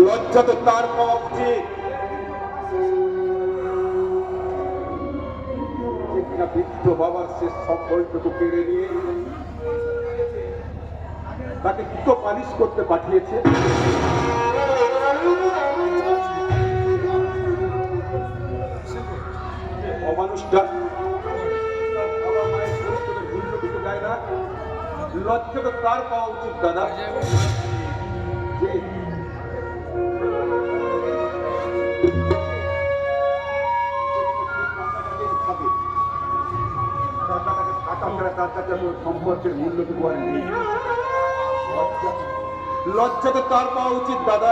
লজ্জা তো তার পাওয়া উচিত যে কিনা বৃদ্ধ বাবার শেষ সম্বলটুকু কেড়ে নিয়ে তাকে দুটো পালিশ করতে পাঠিয়েছে। অমানুষটা তার বাবা মায়ের শরীরে মূল্য দিতে দেয় না, লজ্জা তো তার পাওয়া উচিত দাদা। যে টাকাটাকে টাকা ছাড়া তার কাছে সম্পর্কের মূল্যটুকু আর নেই। লজ্জা তো তার পাওয়া উচিত দাদা।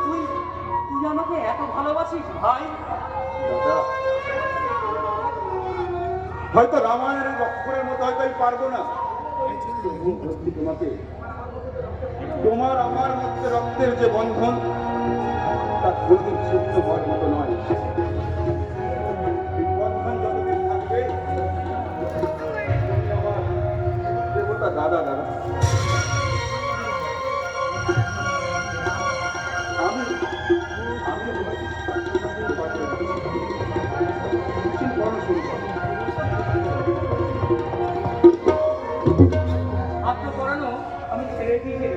তুই তুই আমাকে এত ভালোবাসিস ভাই? দাদা হয়তো রামায়ণের লক্ষণের মতো হয়তো আমি পারবো না, তবুও বলছি তোমাকে, তোমার আমার মধ্যে রক্তের যে বন্ধন তা কোনদিন ছিন্ন হওয়ার মতো নয়। এই বন্ধন যতদিন থাকবে তুমি আমার দেবতা দাদা। দাদা আমি হাতটা পরানো আমি ছেড়ে দিয়ে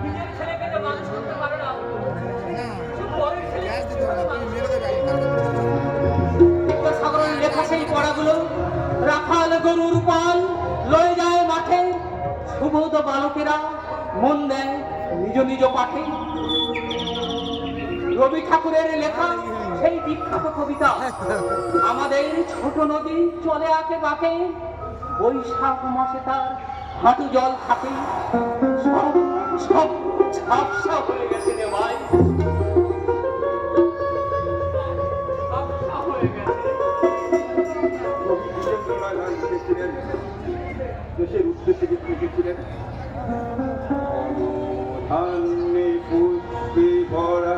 নিজের ছেলেকে তো মানুষ করতে পারে না, পরের সাগরের লেখা সেই পড়াগুলো রাখাল গরুর পাল লয়ে যায় মাঠে, সুবোধ বালকেরা মন দেয় নিজ নিজ পাঠে। রবি ঠাকুরের লেখা সেই বিখ্যাত কবিতা আমাদের ছোট নদী চলে আঁকে বাঁকে, বৈশাখ মাসে তার হাঁটু জল থাকে, সব সব ঝাপসা হয়ে গেছে রে ভাই, ঝাপসা হয়ে গেছে। কবি বীরেন্দ্রনাথ রায় লিখেছিলেন, দেশের উদ্দেশ্যে গীত লিখেছিলেন, ধান্যে পুষ্পে ভরা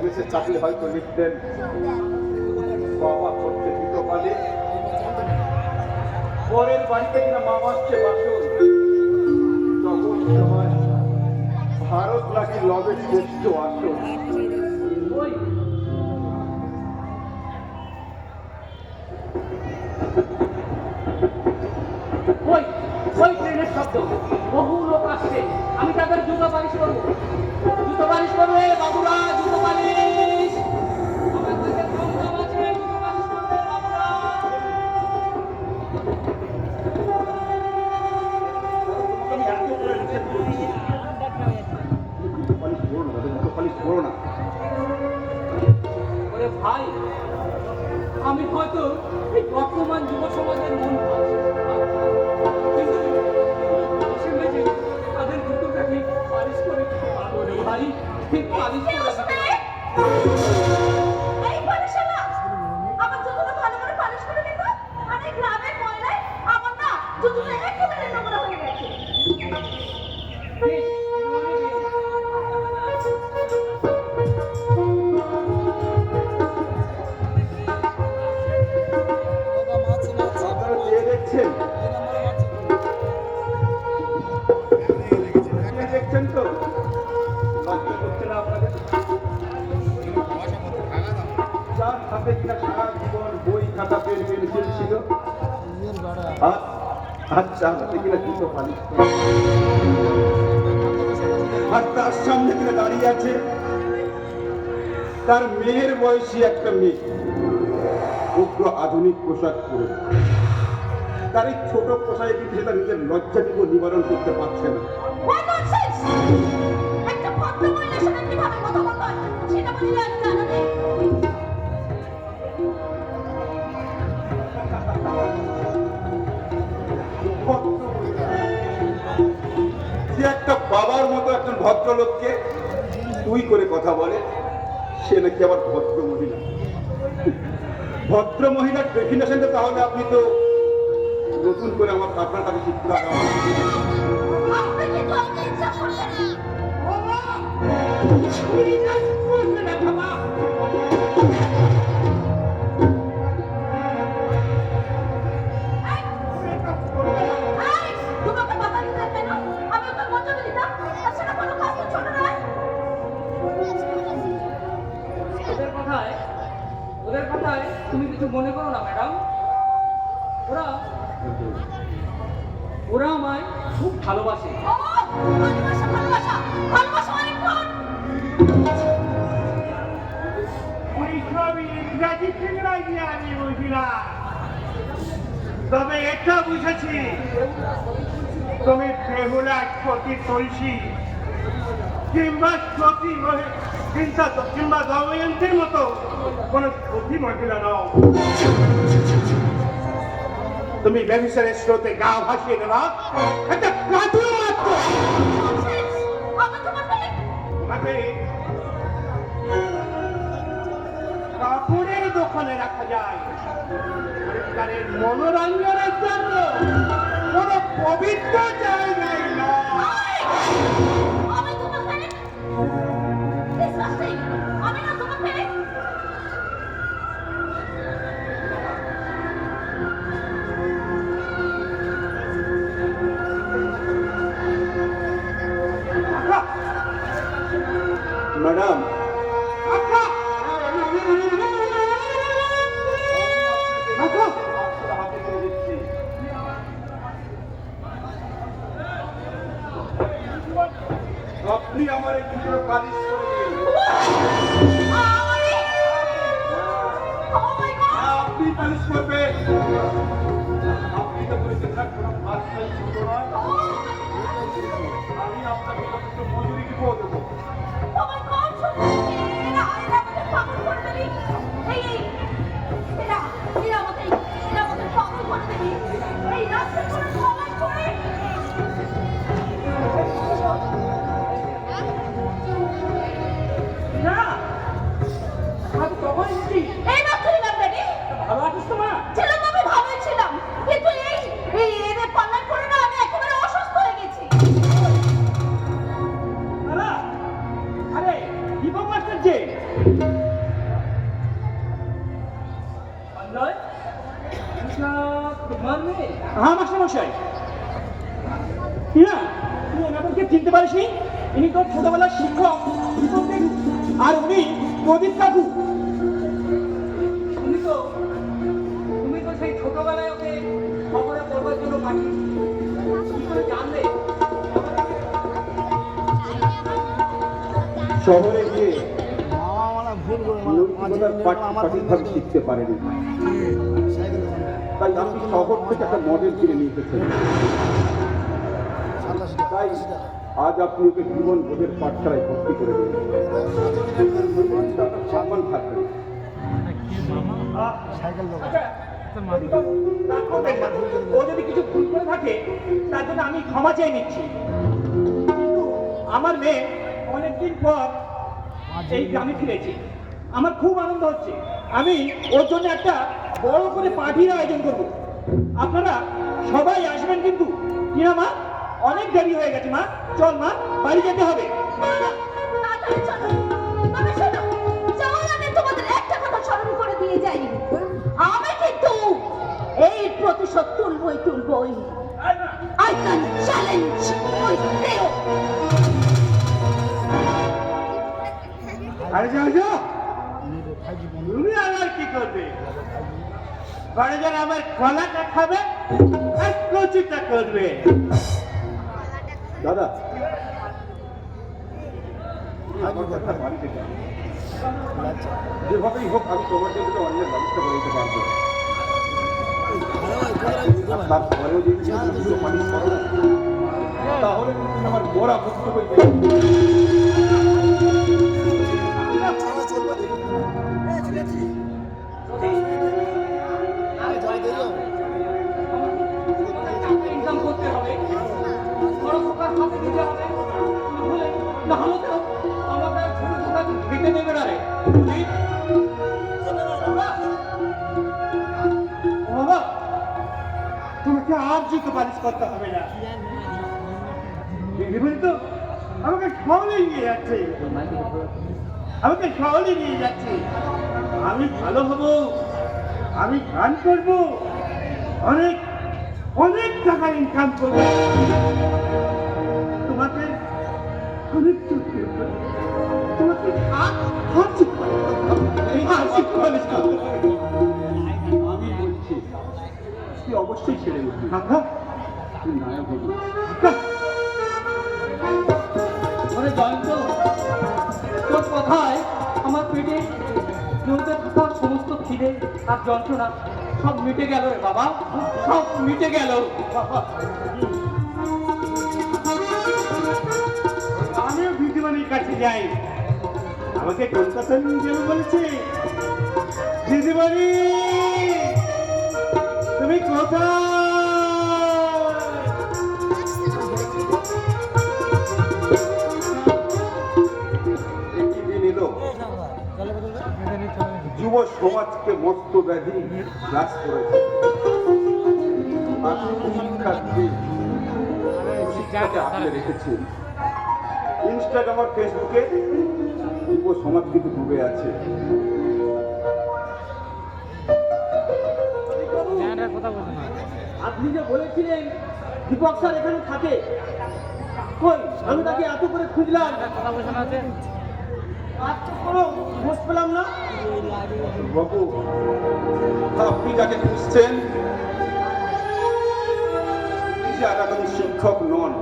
দেশে চাকরি হয়তো লিখতেন, বাবা করতে দুটো পালে, পরের বাড়িতে কিনা মামা আসছে বাসন, তখন সময় ভারত নাকি লবের শ্রেষ্ঠ আসন। ওই ওই ওই ট্রেনের শব্দ, বহু লোক আসছে, আমি তাদের জুতো পালিশ করবো, জুতো পালিশ করবে বাবুরা, জুতো পালিশ। আমার কাছে দমদম আছে, জুতো পালিশ করবে বাবুরা। আমি এত করে নিষেধ করছি, পালিশ করো না দাদা, দুটো পালিশ করো না। ওরে ভাই, আমি হয়তো এই বর্তমান যুব সমাজের মন ভাবছি, কিন্তু পাশে মেঝে তাদের জুতোটাকে পালিশ করে পারবো রে ভাই, ঠিক পালিশ করে দিতে। এই পালিশালা আমার জুতোটা ভালো করে পালিশ করে দিত। জুতো তো একেবারে নোংরা হয়ে গেছে। আপনারা চেয়ে দেখছেন, চেয়ে দেখছেন তো লজ্জা করছে না আপনাদের? যার হাতে কিনা সারা জীবন বই খাতা পেন পেন্সিল ছিল, আর যার হাতে কিনা জুতো পালিশ করে, আর তার সামনে কিনা দাঁড়িয়ে আছে তার মেয়ের বয়সী একটা মেয়ে, উগ্র আধুনিক পোশাক পরে। তার এই ছোট পোশাকে কিন্তু তার নিজের লজ্জাটুকু নিবারণ করতে পারছে না। What nonsense! একটা ভদ্র মহিলার সাথে কিভাবে কথা বলতে হয় সেটা বললে আর জানা নেই। যে একটা বাবার মতো একজন ভদ্রলোককে তুই করে কথা বলে, সে নাকি আবার ভদ্র মহিলা। ভদ্র মহিলার ডেফিনেশনটা তাহলে আপনি তো নতুন করে আপনার কাছে শিখতে হবে। আপনি কিন্তু আমাকে ইচ্ছা করলেন না। এই, তোমাকে বাধা দিতে কেন? আমি ওকে মর্যাদা দিতাম, তাছাড়া কোনো কাজ তো ছোট নয়। ওদের কথায় তুমি কিছু মনে করো না ম্যাডাম। ওরা আমায় খুব ভালোবাসে। ও, ভালোবাসা, ভালোবাসা, ভালোবাসা মানে কোন? ওইসবই ইংরাজি ফিংরাজি আমি বুঝি না, তবে এটা বুঝেছি তুমি বেহুলা সতী তুলসী কিংবা সতী কিংবা দময়ন্তীর মতো কোনো সতী মহিলা নও। তুমি ব্যভিচারের স্রোতে গা ভাসিয়ে দেওয়া একটা কাজু মাত্র। Nonsense! আমি তোমাকে তোমাকে কাপড়ের দোকানে রাখা যায়, পরিষ্কারের মনোরঞ্জনের জন্য কোনো পবিত্র জায়গায় নয়। আমি তোমাকে disgusting! আমি না তোমাকে ম্যাডাম, আপনি আমার এই দুটো পালিশ করে দিন। Oh my God! আপনি পালিশ করবেন। আপনি তো বলেছেন না কোনো ভাষাই ছোট নয়। আমি আপনাকে যথেষ্ট মজুরি দিব দেবো। Oh my God! এরা আমাকে পাগল করে দেবে। এই এরা আমাকে পাগল করে দেবে। এই রাস্তায় কোনো সবাই করে। না, আমি তখন এসেছি। এই মাত্র এলাম ড্যাডি। ভালো আছিস তো মা? ছিলাম তো আমি ভালোই ছিলাম, কিন্তু এদের পাল্লায় পড়ে না আমি একেবারে অসুস্থ হয়ে গেছি। দাদা, আরে দীপক মাস্টার যে নয় তোমার মেয়ে? হ্যাঁ মাস্টার মশাই। না, তুই ওনাদেরকে চিনতে পারিসনি? ইনি তোর ছোটবেলার শিক্ষক দীপক দেবী, আর উনি প্রদীপ কাকু। তুমি তো সেই ছোটবেলায় ওকে খবরে পড়বার জন্য পাঠিয়েছি। কি করে জানলে? শহরে গিয়ে নৈতিকতার পাঠ সঠিকভাবে শিখতে পারেনি, তাই আপনি শহর থেকে একটা মডেল কিনে নিয়ে এসেছেন। তাই আজ আপনি ওকে জীবন বোধের পাঠশালায় ভর্তি করে দিন। সম্মান থাকবে। ও যদি কিছু ভুল করে থাকে তার জন্য আমি ক্ষমা চেয়ে নিচ্ছি। কিন্তু আমার মেয়ে অনেকদিন পর এই গ্রামে ফিরেছে, আমার খুব আনন্দ হচ্ছে। আমি ওর জন্য একটা বড় করে পার্টির আয়োজন করব। আপনারা সবাই আসবেন কিন্তু কি না মা? অনেক দেরি হয়ে গেছে মা, চল মা, বাড়ি যেতে হবে। তাড়াতাড়ি চলো। তবে শোনো, যাওয়ার আগে তোমাদের একটা কথা স্মরণ করে দিয়ে যাই। আমি কিন্তু এই প্রতিশোধ তুলবই। I can challenge my Theo. আরে যাও যাও, তুমি আবার কি করবে? বড় জন আমার কলাটা খাবে আর কচুটা করবে। দাদা আমার কথা বাড়িতে যাও। যেভাবেই হোক আমি তোমার জন্য অন্যের ব্যবস্থা করে দিতে পারবো। তারপরেও যদি তুমি দুটো পালিশ করো না, তাহলে কিন্তু আমার গোড়া মুক্ত হয়ে যাবে। ইনকাম করতে হবে, বড় প্রকার হাতে দিতে হবে, না হলে তো আমাকে ছোট প্রকার দিতে দেবে না রে। বাবা, তোমাকে আর জুতো পালিশ করতে হবে না। দিদিমণি তো আমাকে শহরে নিয়ে যাচ্ছে, আমাকে শহরে নিয়ে যাচ্ছে। আমি ভালো হব, আমি গান করব, অনেক অনেক টাকা ইনকাম করব। তোমাকে অনেক তোমাকে হাসি পালিশ করতে হবে। আমি বলছি তুই অবশ্যই ছেড়ে উঠবি, কাকা, তুই নায়ক হবি। মানে জয়ন্ত, তোর কথায় আমার পেটে জমতে থাকা সমস্ত খিদে আর যন্ত্রণা সব মিটে গেল রে বাবা, সব মিটে গেল। আমিও দিদিমণির কাছে যাই, আমাকে কলকাতা নিয়ে যাবে বলেছে। দিদিমণি, তুমি কোথায়? একটি দিন এলো, যুব সমাজকে মস্ত ব্যাধি গ্রাস করেছে। আর শিক্ষার্থী শিক্ষাকে আঁকড়ে রেখেছে। ইনস্টাগ্রাম আর ফেসবুকে যুব সমাজ কিন্তু ডুবে আছে। আপনি যে বলেছিলেন দীপক স্যার এখানে থাকে, কই আমি তাকে এত করে খুঁজলাম, আর তো কোনো খোঁজ পেলাম না। বাবু, আপনি যাকে খুঁজছেন তিনি আর এখন শিক্ষক নন।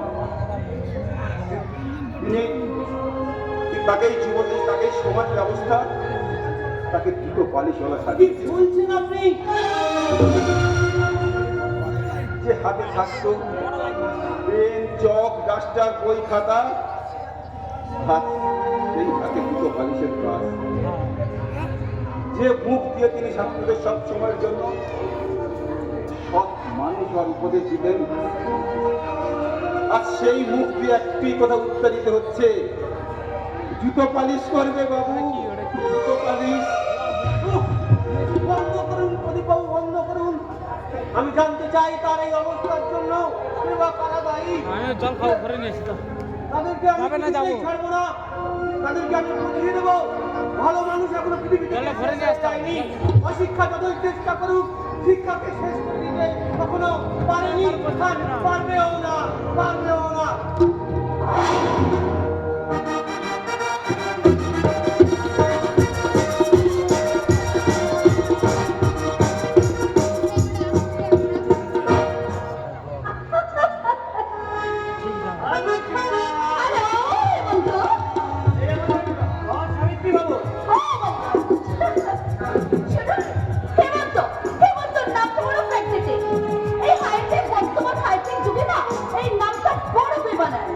তিনি তাকেই যুবতী, তাকেই সমাজ ব্যবস্থা, তাকে দুটো পালিশওয়ালা কি সাজিয়েছে। বলছেন আপনি? যে হাতে থাকতো পেন, চক, ডাস্টার, বই, খাতা, হাত সেই হাতে দুটো পালিশের কাজ। যে মুখ দিয়ে তিনি ছাত্রদের সব সময়ের জন্য সৎ মানুষ আর উপদেশ দিতেন, আর সেই মুখ দিয়ে একটি কথা উচ্চারিত হচ্ছে, জুতো পালিশ করবে বাবু, জুতো পালিশ। বন্ধ করুন প্রদীপবাবু, বন্ধ করুন। আমি জানতে চাই তার এই অবস্থার জন্য কে বা কারা দায়ী। জল খাবো ভরে নিয়েছি তো। তাদেরকে আমি কিছুতেই ছাড়বো না, তাদেরকে আমি বুঝিয়ে দেবো ভালো মানুষ এখনো পৃথিবীতে জলে ভরে নিয়ে আসতে হবে। যায়নি। অশিক্ষা যতই চেষ্টা করুক শিক্ষাকে শেষ করে দিতে কখনো পারেনি, আর পারবেও না, পারবেও না। হ্যালো, হেমন্ত। সাবিত্রী বাবু, ও শুনুন, হেমন্ত, হেমন্তর নাম তো বড় ফ্যাক্টরিতে। এই হাইটেক বর্তমান হাইটেক যুগে না এই নামটা বড় বেমানান।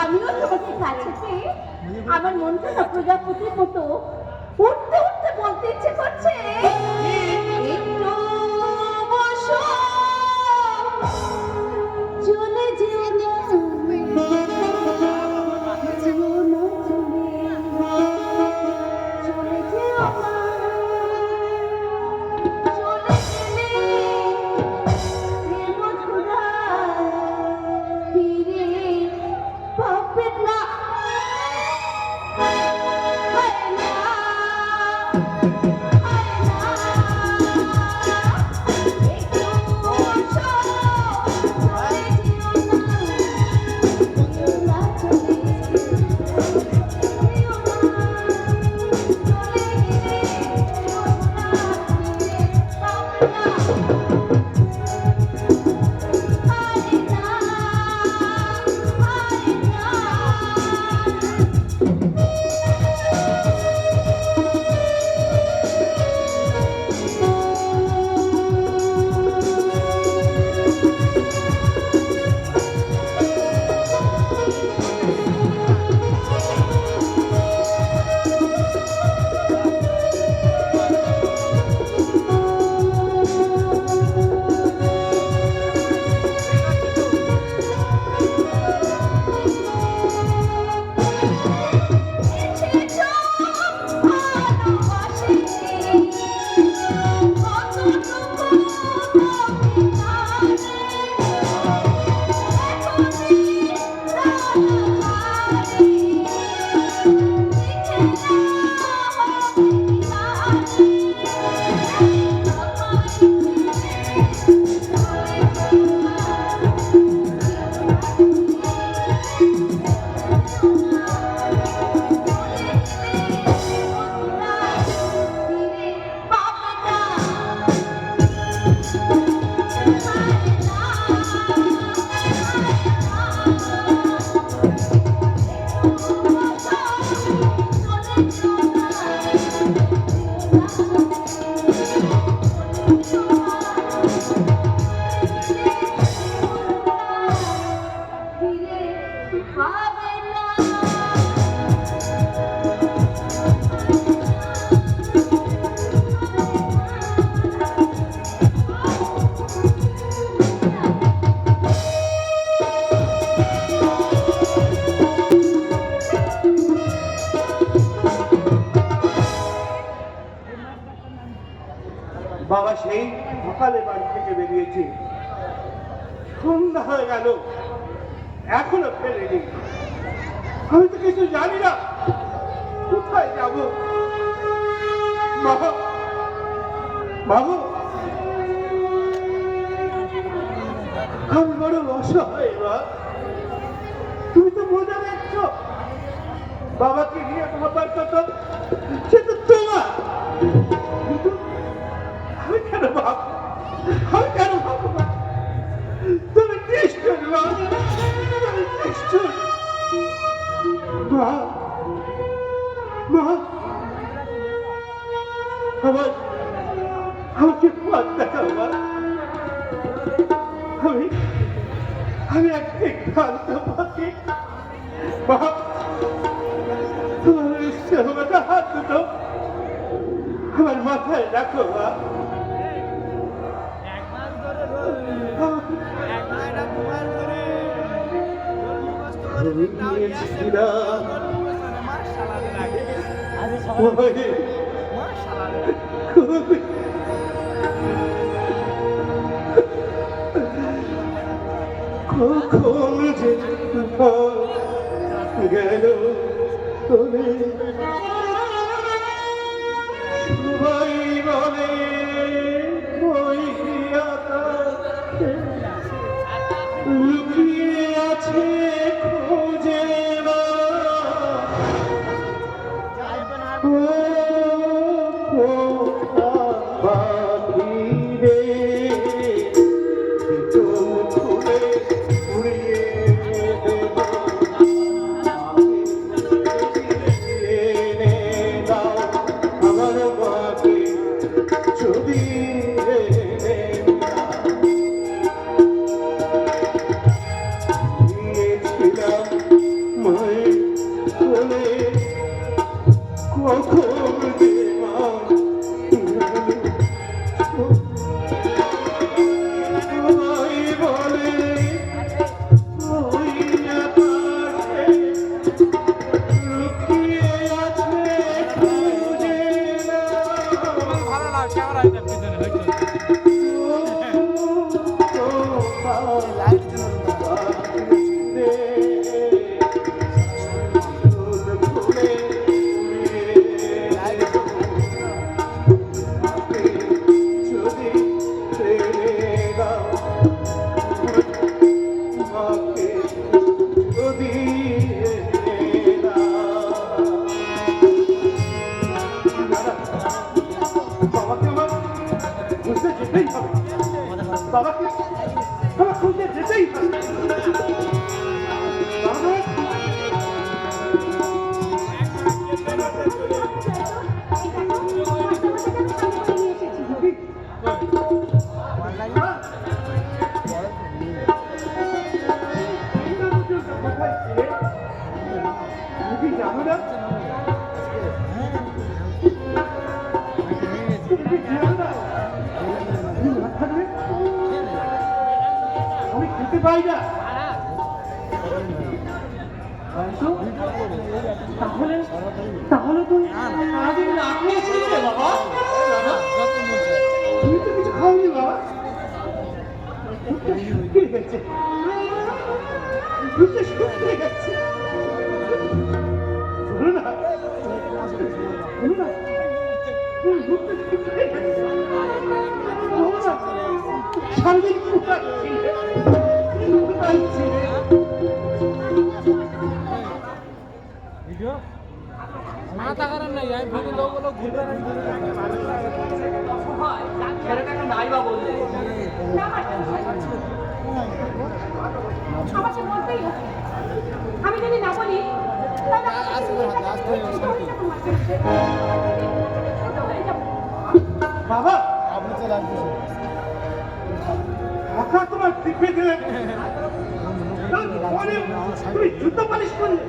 আমিও তোমাকে কাছে পেয়ে আমার মনটা না প্রজাপতির মতো উঠতে উঠতে বলতে ইচ্ছে করছে একটু বসো, চলে যেও না, যেও না চলে যেও না, চলে গেলে এ মধুরা ফিরে পাবে না। হায় না, একটু বসো, চলে যেও না, চলে যেও না, চলে গেলে মধুরা ফিরে পাবে না। বাবা সেই সকালে বাড়ি থেকে বেরিয়েছে, সন্ধ্যা হয়ে গেল, এখনো ফেরেনি। আমি তো কিছু জানি না, কোথায় যাব? বাবা, বাবু, আমি বড় অসহায় মা। তুমি তো মজা দেখছ, বাবাকে নিয়ে ভাবার কথা, সে তো তোমার। কিন্তু আমি কেন ভাব, আমি কেন ভাবো না? তুমি নিষ্ঠুর মা, তুমি নিষ্ঠুর। মা, মা, আমাকে পথ দেখাও মা। আমি একটি ক্লান্ত পাখি। মা, তোমার ইচ্ছে হবে না, হাত দুটো আমার মাথায় রাখো মা। কখন যে গেল তুমি, সবাই বলে ওই আকাশে লুকিয়ে আছে খুঁজে না। ও পাখি রে, তুমি ফুলে উড়িয়ে দেব, এনে দাও আমার মাকে। দিয়ে বাবাকে আমার খুঁজতে যেতেই হবে, বাবাকে আমার খুঁজতে যেতেই হবে। বাবা, কোথায় ছিলে? তুমি কি জানো না? তুমি কি জানো না? তুমি না থাকলে আমি খেতে পাই না। তাহলে তাহলে তুই সারাদিন না খেয়ে ছিলি রে বাবা? তুমি তো কিছু খাওনি বাবা। শুকিয়ে গেছে, দুধটা শুকিয়ে গেছে। শোনো না, শোনো না, তুমি দুধটা শুকিয়ে গেছে। শোনো না, সারাদিন কোথায় ছিলে? কোথায় ছিলে? মাথা খারাপ নাই আমি ভিডিও লোকগুলো ঘুরবে না হয়, ছেলেটাকে নাই বা বললে। না, আমার সে বলতেই হবে। আমি যদি না বলি তাহলে বাবা, আপনি তো লাগবে কাকা তোমার টিপে দিলেন, তুমি জুতো পালিশ করলে।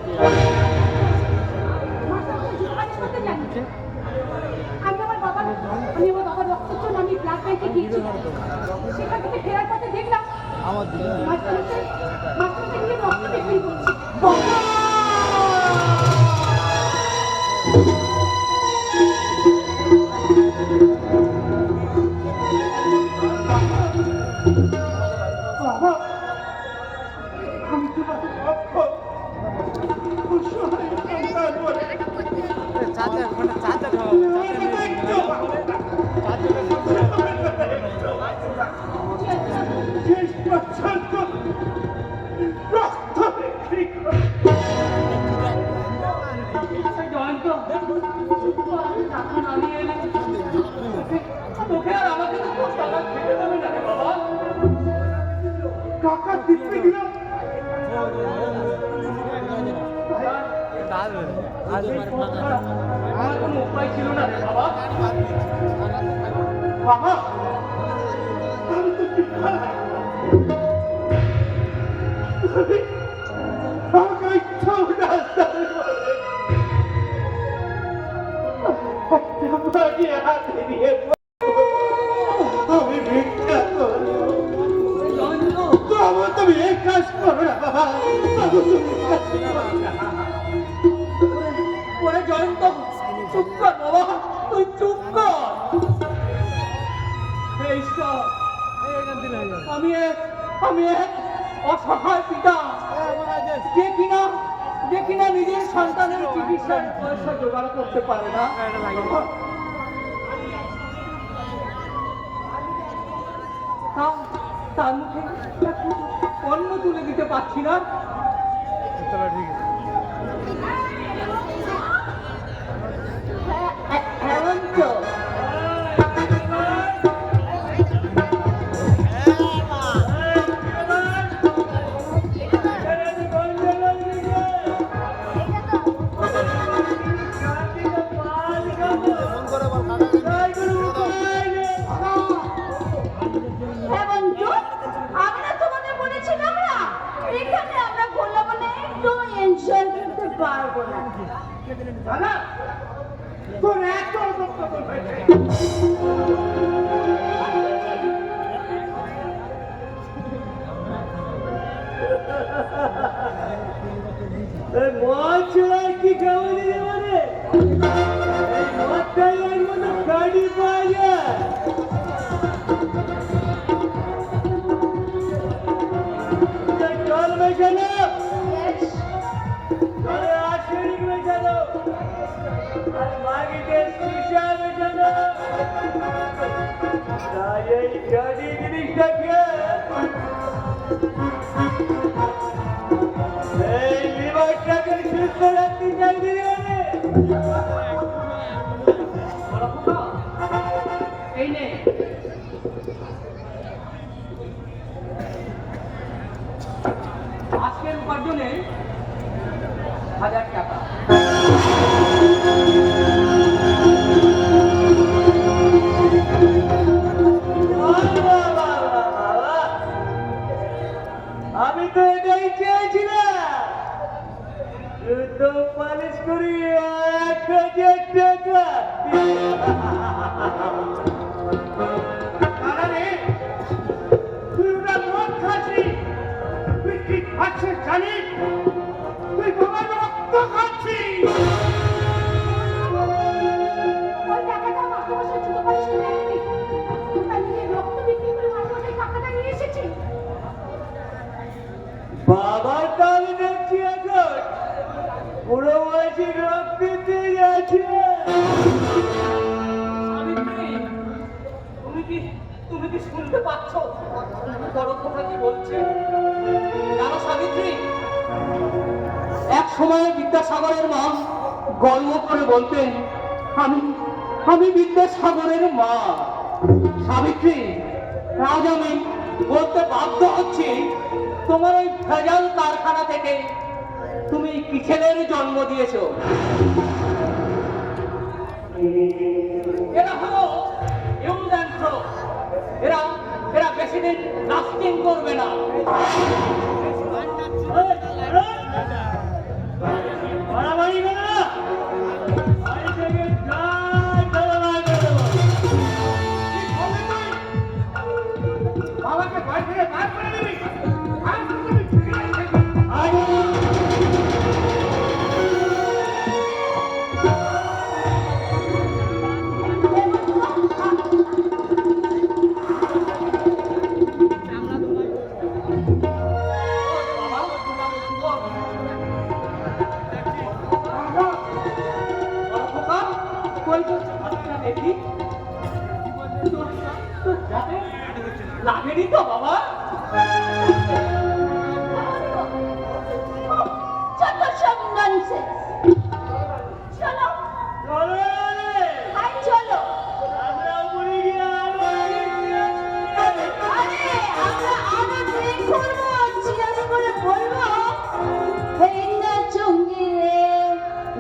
আমি আমার বাবার রক্তের জন্য আমি ব্লাড ব্যাংকে গিয়েছিলাম। সেখান থেকে ফেরার পথে দেখলাম আমার দিকে মাঝখানে গিয়ে রক্ত বিক্রি করছে। বাবা, আমি তোমার অক্ষর অসহায় সন্তান বলে চাচা মানে চাচা খাওয়া শেষ পর্যন্ত রক্ত বিক্রি করে। জয়ন্ত, টাকা না নিয়ে এলে তোকে আর আমাকে তো টাকা খেতে দেবে না রে বাবা। কাকা টিপে দিলাম, আমার কোনো উপায় ছিল না রে বাবা। বাবা, আমি তো টিপা আমাকে ইচ্ছাও না আমাকে হাতে নিয়ে আমি ভিক্ষা করবো। জয়ন্ত, বাবা, তুমি এই কাজ করো না বাবা, বাবা, তুমি এই কাজ করো না। ওরে জয়ন্ত, চুপ কর বাবা, তুই চুপ কর। হে ঈশ্বর, আমি এক অসহায় পিতা, যে কিনা নিজের সন্তানের চিকিৎসার পয়সা জোগাড় করতে পারে না। তার মুখে অন্ন তুলে দিতে পারছি না। হেমন্ত, হেমন্ত, আমরা তোমাদের বলেছিলাম না এখানে আমরা বললে বলে একটু এনজয় করতে পারবো না। দাদা, তোর এত রক্ত হয়েছে। মদ চড়ার কি কেমন মানে মদটাই এর মতো গাড়ি পাওয়া যায়। জল মেশানো, জলে আর্সেনিক মেশানো, আর মাটিতে সীসা মেশানো। তাই এই গাড়ি জিনিসটাকে উপার্জনে 1000 টাকা। আমি তো এটাই চেয়েছিলাম, শুদ্ধ পালিশ করি 1000 টাকা। আরে তুই ওটা মদ খাচ্ছি, তুই কি খাচ্ছিস জানিস? তুই বাবার রক্ত খাচ্ছিস। ওই টাকাটা মাস্টারমশাই ছোট পালিশ করে আনেনি। তাই নিজের রক্ত বিক্রি করে মাস্টারমশাই টাকাটা নিয়ে এসেছে। বাবার তো আমি দেখছি এখন বুড়ো বয়সী রোগ দিতে গেছে। সাবিত্রী, তুমি কি শুনতে পাচ্ছ বড় খোকা কি বলছে? জানো সাবিত্রী, এক সময় বিদ্যাসাগরের মা গল্প করে বলতেন, আমি বিদ্যাসাগরের মা। সাবিত্রী, আজ আমি বলতে বাধ্য হচ্ছি, তোমার ওই ভেজাল কারখানা থেকে তুমি কি ছেলের জন্ম দিয়েছো। এরা হলো ইউজ অ্যান্ড থ্রো। এরা বেশি দিন লাস্টিং করবে না। মারামারি করো না, বাড়ি থেকে যাই ধরাবাই করে দেবো। বাবাকে বাড়ি থেকে বার করে দিবি। লাগেনি তো বাবা? যত সব nonsense। চলো, চলো রে, আয় চলো। আমরা বুড়ি গিয়ে আরো আরে আমরা আরো drink করবো, cheers করে বলবো, "Hey नाचूंगी रे,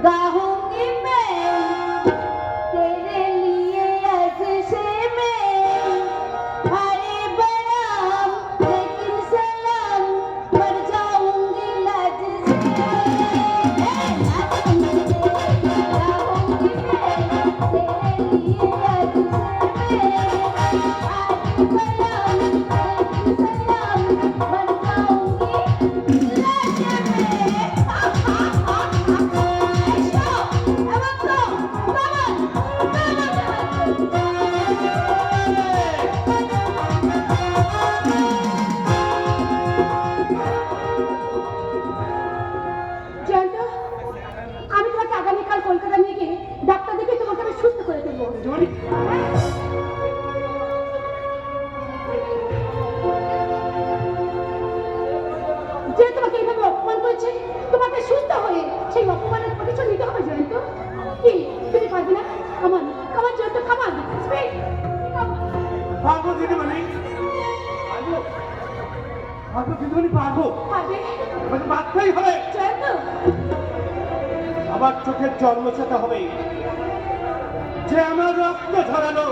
गाऊंगी मैं, तेरे लिए आज से मैं, अरे बराम, लेकिन सलाम, मर जाऊंगी लाज से। Hey नाचूंगी रे, गाऊंगी मैं, तेरे लिए आज से मैं, अरे बराम, लेकिन सलाम, मर जाऊंगी लाज से। জয়ন্ত, আমি তোমাকে আগামীকাল কলকাতা নিয়ে গিয়ে ডাক্তার দেখে তোমাকে আমি সুস্থ করে দেবো। যে তোমাকে এইভাবে অপমান করেছে, তোমাকে সুস্থ হয়ে সেই অপমানের প্রতিশোধ নিতে হবে জয়ন্ত। কি তুমি পারবে না? কামান কামান জয়ন্ত, কামান স্পিড। পারবো দিদিমণি, পারবো দিদিমণি, পারবো। পারবে আমাকে বাধ্যই হবে। জয়ন্ত, আবার চোখের জল মোছাতে হবে যে আমার রক্ত ঝরালো,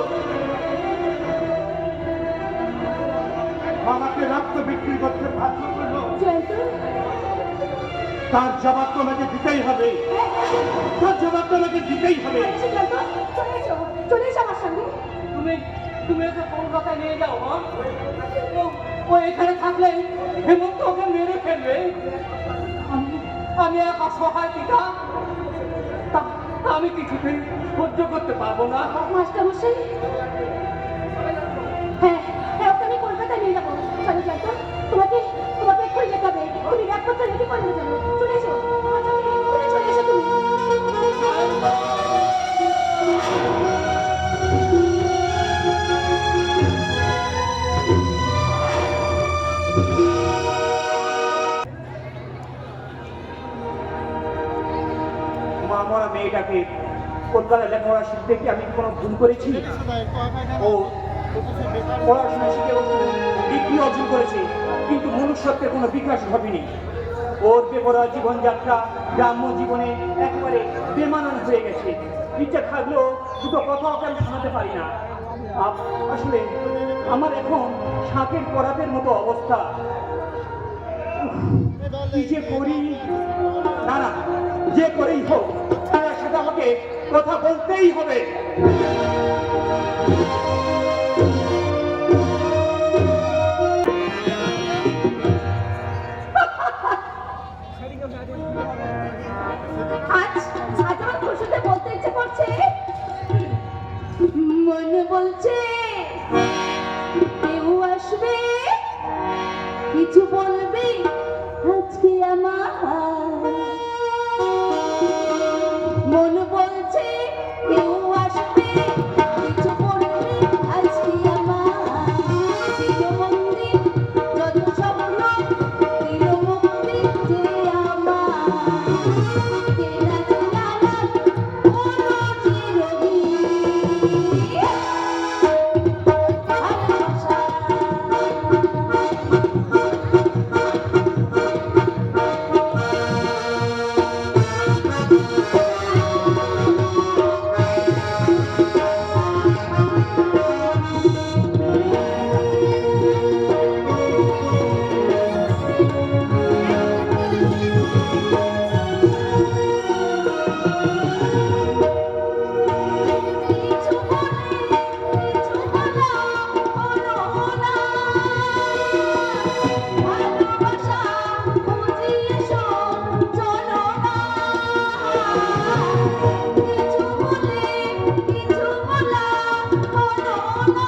আমাকে রক্ত বিক্রি করতে বাধ্য করলো, জয়ন্ত, তার জবাব তোমাকে দিতেই হবে। তার জবাব তোমাকে দিতেই হবে। এসো জয়ন্ত, চলে এসো, চলে এসো আমার সঙ্গে। তুমি ওকে কলকাতায় নিয়ে যাও মা। ও এখানে থাকলে হেমন্ত ওকে মেরে ফেলবে। আমি এক অসহায় পিতা, আমি কিছুতেই সহ্য করতে পারবো না। মাস্টারমশাই, হ্যাঁ হ্যাঁ, ওকে আমি কলকাতায় নিয়ে যাবো। চলো জয়ন্ত, তোমাকে তোমাকে এক্ষুনি যেতে হবে। তুমি ব্যাগপত্র রেডি করে নেবে। চলে এসো, এক্ষুনি চলে এসো তুমি। মা মরা মেয়েটাকে কলকাতায় লেখাপড়া শিখতে কি আমি কোনো ভুল করেছি? ও পড়াশোনা শিখে ডিগ্রি অর্জন করেছে, কিন্তু মনুষ্যত্বের কোনো বিকাশ ঘটেনি। ওর বেপরোয়া জীবনযাত্রা গ্রাম্য জীবনে একেবারে বেমানান হয়ে গেছে। ইচ্ছা থাকলেও দুটো কথা ওকে আমি শোনাতে পারি না। আসলে আমার এখন শাকের করাতের মতো অবস্থা। কি যে করি, না না, যে করেই হোক তার সাথে আমাকে কথা বলতেই হবে। আজ আমার খুশিতে বলতে ইচ্ছে করছে, মনে বলছে কেউ আসবে, কিছু বলবে আজকে আমার। মন বলছে কেউ আসবে, কিছু বলবে আজকে আমার। চিরবন্দি যত স্বপ্ন দিল মুক্তি যে আমার। চেনা চেনা রাত হলো চিরদিন। ভালোবাসা কিছু বলে কিছু বলা হলো না। ভালোবাসা খুঁজে এসো চলো না। কিছু বলে কিছু বলা হলো না।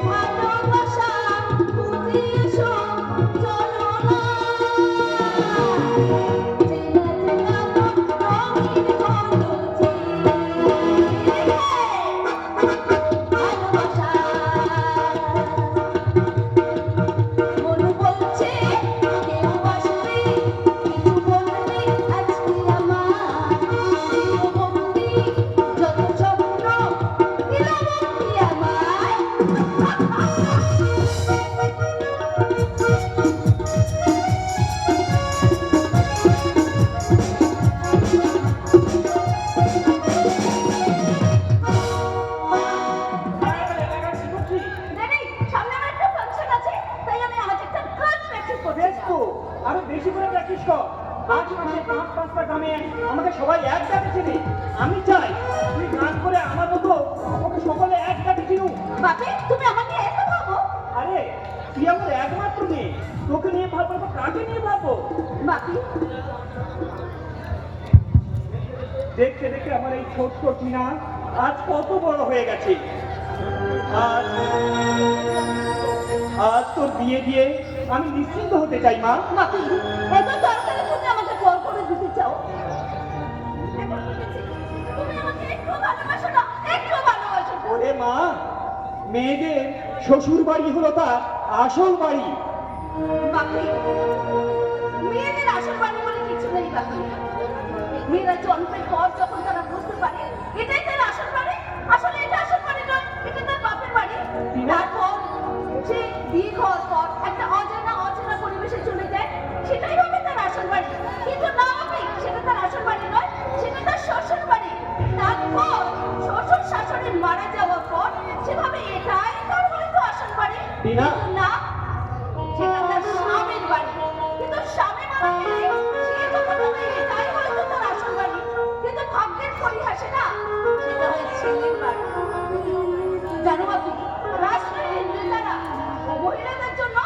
ভালোবাসা খুঁজে এসো চলো না। চেনা চেনা মন রঙিন হলো যে। ভালোবাসা মন বলছে কেউ আসবে, কিছু বলবে আজকে আমার। চিরবন্দি যত স্বপ্ন দিল মুক্তি আমায়। ড্যাডি, সামনে আমার একটা ফাংশন আছে, তাই আমি আজ একটা গান প্র্যাকটিস করতে বেশ চাই। তো, আরো বেশি করে প্র্যাকটিস কর। আজ মাসে 5-5টা গ্রামে আমাকে সবাই এক ডাকে চেনে। আমি চাই তুই গান করে আমার মতো আমাকে সকলে এক ডাকে চিনুক। বাপি, তুমি আমাকে এত ভাবো? আরে তুই আমার একমাত্র মেয়ে, তোকে নিয়ে ভাববো না তো কাকে নিয়ে ভাববো? বাপি, দেখতে দেখতে আমার এই ছোট্ট টিনা আজ কত বড় হয়ে গেছে। আজ আজ তোর বিয়ে দিয়ে আমি নিশ্চিন্ত হতে চাই মা। বাপি, এত তাড়াতাড়ি তুমি আমাকে কল করে দিতে চাও? এখন বুঝেছি, তুমি আমাকে একটু ভালোবাসো না, একটু ভালোবাসো না। ওরে মা, মেয়েদের শ্বশুর বাড়ি হলো তার আসল বাড়ি। বাপি, মেয়েদের আসল বাড়ি বলে কিছু নেই বাপি। মেয়েরা জন্মের পর যখন তারা বুঝতে পারে এটাই তার আসল বাড়ি, আসলে এটা আসল বাড়ি নয়, এটা তার বাপের বাড়ি। তারপর সে বিয়ে হওয়ার পর একটা অজানা অচেনা পরিবেশে চলে যায়, সেটাই হবে তার আসল বাড়ি। কিন্তু না বাপি, সেটা তার আসল বাড়ি নয়, সেটা তার শ্বশুর বাড়ি। তারপর শ্বশুর শাশুড়ি মারা যাওয়ার পর সেভাবে এটাই তার হয়তো আসল বাড়ি। টিনা। কিন্তু না, সেটা তার স্বামীর বাড়ি। কিন্তু স্বামী মারা গেলে সে তখন হবে এটাই হয়তো তার আসল বাড়ি। কিন্তু ভাগ্যের পরিহাসে না, সেটা হয় ছেলের বাড়ি। জানো বাপি, রাষ্ট্রের নেতারা মহিলাদের জন্য,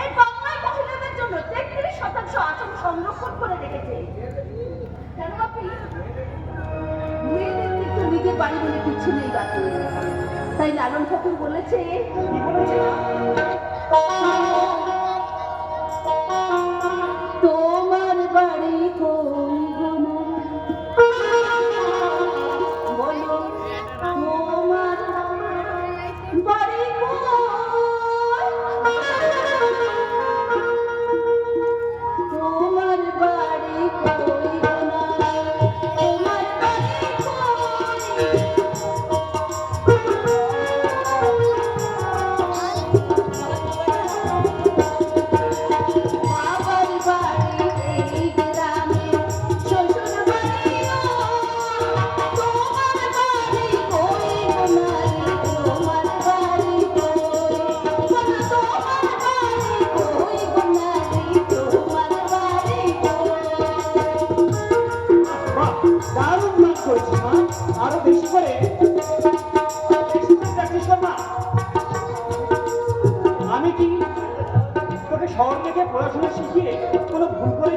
এই বাংলার মহিলাদের জন্য 33% আসন সংরক্ষণ করে রেখেছে। জানো বাপি, মেয়েদের কিন্তু নিজের বাড়ি বলে কিছু নেই বাপি। তাই লালন ঠাকুর বলেছে, কি বলেছে মা? তোমার বাড়ি কই গো মা? বলো তোমার বাড়ি কই? তোমার বাড়ি কই গো মা? তোমার বাড়ি কই?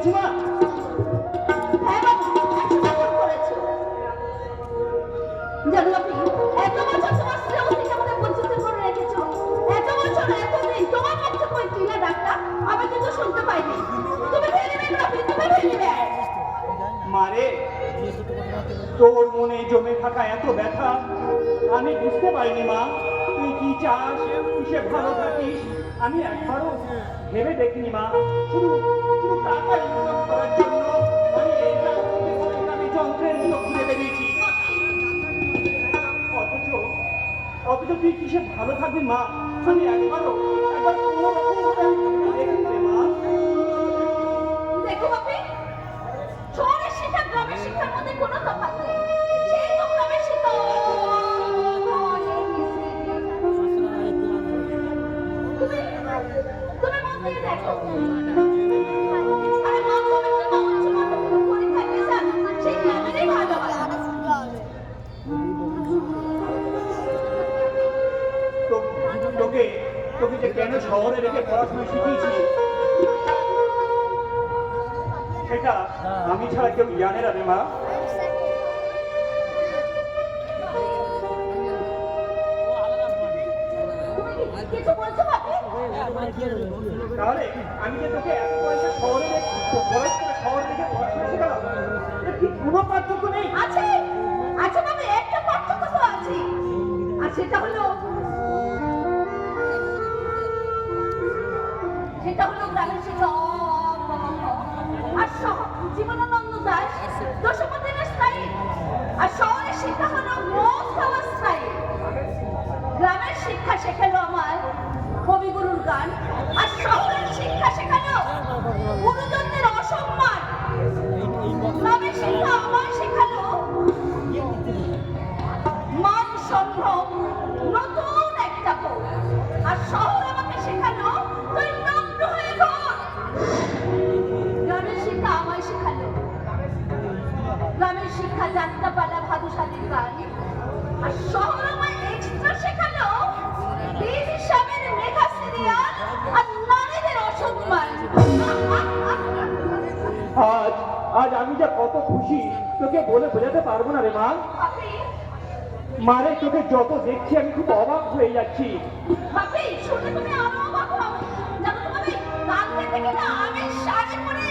করেছি মা? হ্যাঁ বাবু, 100 বছর করেছো। জানো আপনি, এত বছর তোমার স্ত্রী থেকে আমাদের বঞ্চিত করে রেখেছো। এত বছর, এতদিন তোমার কাছ থেকে ওই টিনা ডাক্তার আমি কিন্তু শুনতে পাইনি। তুমি ভেবে নেবে বাপি, তুমি ভেবে নেবে। মারে, তোর মনে জমে থাকা এত ব্যথা আমি বুঝতে পারিনি মা। তুই কি চাস, কিসে ভালো থাকিস, আমি একবারও ভেবে দেখিনি মা। শুধু শুধু টাকা ইনকাম করার জন্য আমি এই গ্রাম থেকে ওই গ্রামে যন্ত্রের মতো ঘুরে বেরিয়েছি। অথচ তুই কিসে ভালো থাকবি মা, আমি একবার কোনো রকম ভাবে দেখিনি মা। দেখো বাপি, শহরের শিক্ষা গ্রামের শিক্ষার মধ্যে কোনো তফাৎ নেই। সেই তো গ্রামের শিক্ষা তুমি মন দিয়ে দেখো। আরে মা, তুমি কি বলছো? পরীক্ষায় রেজাল্ট সেই গ্রামেরই ভালো হয়। তোকে তোকে যে কেন শহরে রেখে পড়াশোনা শিখিয়েছি সেটা আমি ছাড়া কেউ জানে না রে মা। তুমি কিছু বলছো বাপি? তাহলে আমি যে তোকে এত পয়সা শহরে শহর থেকে পড়াশোনা শেখালাম, এর কি কোনো পার্থক্য নেই? আছে, আছে বাবা, একটা পার্থক্য তো আছে। আর সেটা হলো গ্রামের শিক্ষা আর জীবনানন্দ দাস দশমদিনের স্থায়ী, আর শহরের শিক্ষা হলো মোস্ট আওয়ার স্থায়ী। গ্রামের শিক্ষা শেখালো আমার কবিগুরুর গান, আর শহরের শিক্ষা শেখালো গুরুজনদের অসম্মান। গ্রামের শিক্ষা আমার শেখালো মান সম্ভ্রম, নতুন একটা পথ। আর শহর আমাকে শেখালো তুই নম্র হয়ে ঘর। গ্রামের শিক্ষা আমায় শেখালো, গ্রামের শিক্ষা যাত্রাপালা ভাদুসাদির গান। আর শহর আমায় এক্সট্রা শেখালো বীর হিসাবের মেঘা সিরিয়াল আর নারীদের অসম্মান। আজ আমি যা কত খুশি তোকে বলে বোঝাতে পারবো না রে মা। বাপি, মারে, তোকে যত দেখছি আমি খুব অবাক হয়ে যাচ্ছি। বাপি, শুনে তুমি আরো অবাক হও। জানো তো বাপি, কালকে থেকে না আমি শাড়ি পরে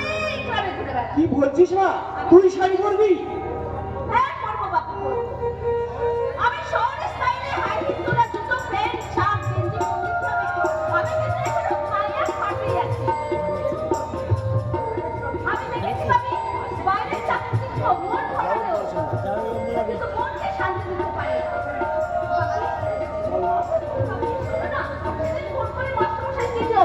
গ্রামে ঘুরে বেড়াই। কি বলছিস মা, তুই শাড়ি পরবি? হ্যাঁ, পরবো বাপি, পরবো। আমি শহরের স্টাইলে হাই হিল তোলা জুতো, প্যান্ট, শার্ট, গেঞ্জি পরতে হবে। আমি কিন্তু এখনো ছায়া ফাটিয়ে আছি। আমি দেখেছি বাপি, বাইরের চাকরি মন ভালো কিন্তু মনকে শান্তি দিতে পারে না।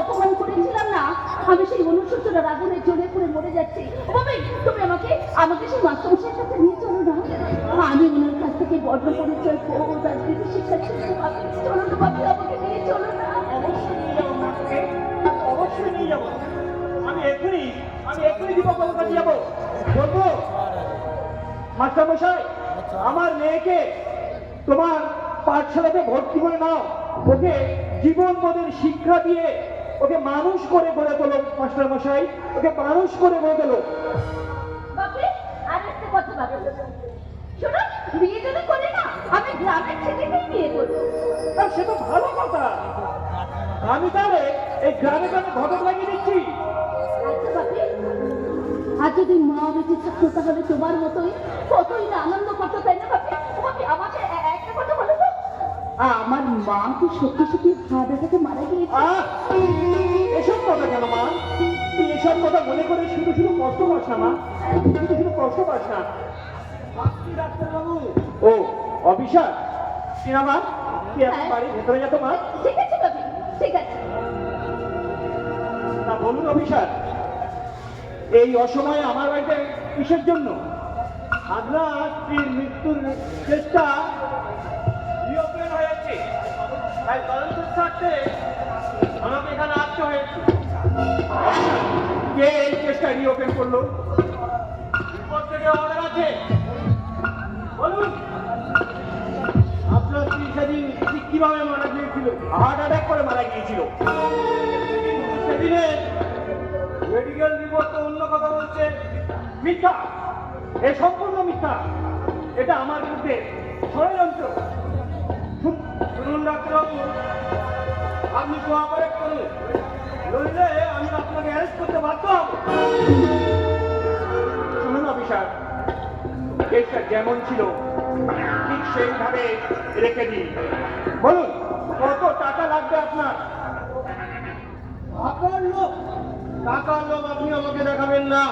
অপমান করেছিলাম না, আমি সেই অনুশোচনার আগুনে জ্বলে পুড়ে মরে যাচ্ছি। বাবা, তুমি আমাকে সেই মাস্টারমশাইয়ের সাথে নিয়ে চলো না। আমি ওনার কাছ থেকে বড্ড পরিচয় করবো, রাজনীতি শিক্ষা শিখতে পারবো। চলো না বাপি, আমাকে নিয়ে চলো না। অবশ্যই নিয়ে যাবো। আমি এক্ষুনি দীপকবাবুর কাছে যাবো, বলবো মাস্টারমশাই আমার মেয়েকে তোমার পাঠশালাতে ভর্তি করে নাও, ওকে জীবনবোধের শিক্ষা দিয়ে ওকে মানুষ করে গড়ে তোলো। মাস্টারমশাই, ওকে মানুষ করে গড়ে তোলো। বাপি, আর একটা কথা বাপি, শোনো, বিয়ে যদি করি না, আমি গ্রামের ছেলেকেই বিয়ে করবো। আর সে তো ভালো কথা, আমি তাহলে এই গ্রামে গ্রামে ঘটক লাগিয়ে দিচ্ছি। আচ্ছা বাপি, আর যদি মা বেঁচে থাকতো তাহলে তোমার মতোই কতই না আনন্দ করতো, তাই না বাপি? বাপি, আমাকে একটা কথা বলো তো, আমার মা কি সত্যি সত্যি ভাবে থেকে মারা গিয়েছে? এসব কথা কেন মা? তুই এসব কথা মনে করে শুধু শুধু কষ্ট পাস না মা, শুধু শুধু কষ্ট পাস না। ডাক্তারবাবু, ও অভিশাপ কিনা মা? তুই এখন বাড়ির ভেতরে যা তো মা। ঠিক আছে বাপি, ঠিক আছে। না বলুন অভিশাপ, এই অসময়ে আমার বাড়িতে কিসের জন্য? আপনার স্ত্রীর মৃত্যুর চেষ্টা রিওপেন হয়েছে, তাই তদন্ত স্বার্থে আমাকে এখানে আসতে হয়েছে। কে এই চেষ্টা রিওপেন করলো? রিপোর্ট থেকে অর্ডার আছে, বলুন। আপনার স্ত্রী সেদিন কিভাবে মারা গিয়েছিল? হার্ট অ্যাটাক করে মারা গিয়েছিল। সেদিনে মেডিকেল রিপোর্ট তো অন্য কথা বলছে। মিথ্যা, এ সম্পূর্ণ মিথ্যা। এটা আমার বিরুদ্ধে ষড়যন্ত্র। শুনুন ডাক্তারবাবু, আপনি কোঅপারেট করুন, নইলে আমি আপনাকে অ্যারেস্ট করতে বাধ্য হব। শুনুন অফিসার, কেসটা যেমন ছিল ঠিক সেইভাবে রেখে দিন। বলুন কত টাকা লাগবে আপনার? টাকার লোভ? টাকার লোভ আপনি আমাকে দেখাবেন না।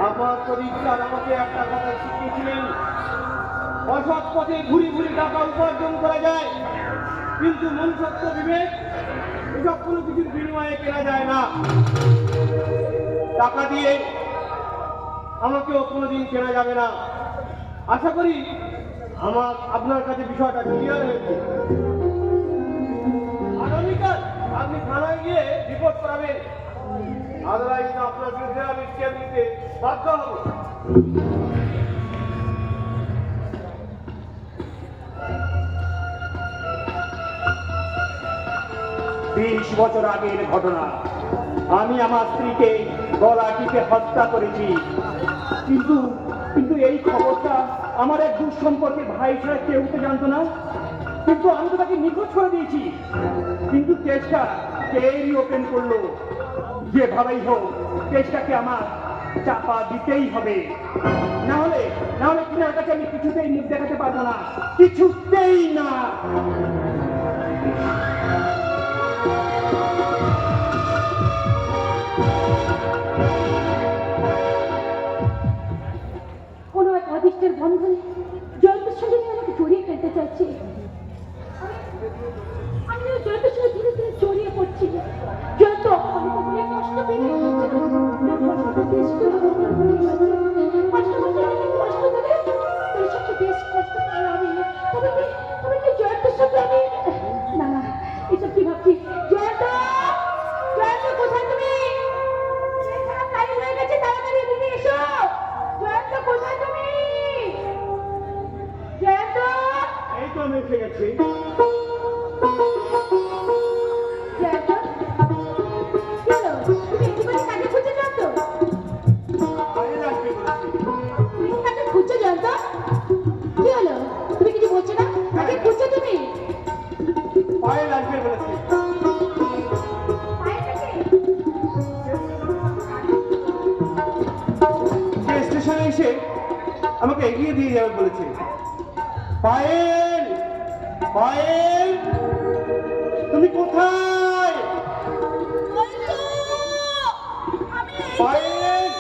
আমার পরীক্ষার আমাকে একটা কথা শিখিয়েছিলেন, অসৎ পথে ঘুরি ঘুরি টাকা উপার্জন করা যায়, কিন্তু মনুষ্যত্ব, বিবেক এসব কোনো কিছুর বিনিময়ে কেনা যায় না। টাকা দিয়ে আমাকেও কোনোদিন কেনা যাবে না। আশা করি আপনার কাছে বিষয়টা ক্লিয়ার হয়েছে। আগামীকাল আপনি থানায় গিয়ে রিপোর্ট করাবেন, আদালত আপনার বিরুদ্ধে আমি স্টেপ নিতে বাধ্য হব। 20 বছর আগের ঘটনা। আমি আমার স্ত্রীকে গলা টিপে হত্যা করেছি, কিন্তু এই খবরটা আমার এক দূর সম্পর্কে ভাই ছাড়া কেউ তো জানতো না। কিন্তু আমি তো তাকে নিখোঁজ করে দিয়েছি, কিন্তু কেসটা কেই ওপেন করলো। যেভাবেই হোক কেসটাকে আমার চাপা দিতেই হবে, না হলে কিনার কাছে আমি কিছুতেই মুখ দেখাতে পারবো না, কিছুতেই না। কোনো এক অদৃষ্টের বন্ধনে জয়ন্তের সঙ্গে নিয়ে আমাকে জড়িয়ে ফেলতে চাইছে। আমি জয়ন্তের সঙ্গে ধীরে ধীরে জড়িয়ে পড়ছি। জয়ন্ত অনেক কষ্ট পেয়ে জয়ন্তের সঙ্গে আমি না না এসব কি ভাবছি। জয়ন্ত, জয়ন্ত কোথায় তুমি? টাইম হয়ে গেছে, তাড়াতাড়ি এদিকে এসো। জয়ন্ত কোথায় তুমি? জয়ন্ত, এই তো আমি এসে গেছি। জয়ন্ত, কি হলো? তুমি একেবারে কাজে খুঁজে জয়ন্ত? বাইরে আসবে বলেছি। তুমি কাজে খুঁজছো জয়ন্ত? কি হলো? তুমি কিছু বলছো না? কাজে খুঁজছো তুমি? বাইরে আসবে বলেছি। পায়ে থেকে? সে স্টেশনে এসে আমাকে এগিয়ে দিয়ে যাবে বলেছে। পায়েল, পায়েল, তুমি কোথায়? পায়েল,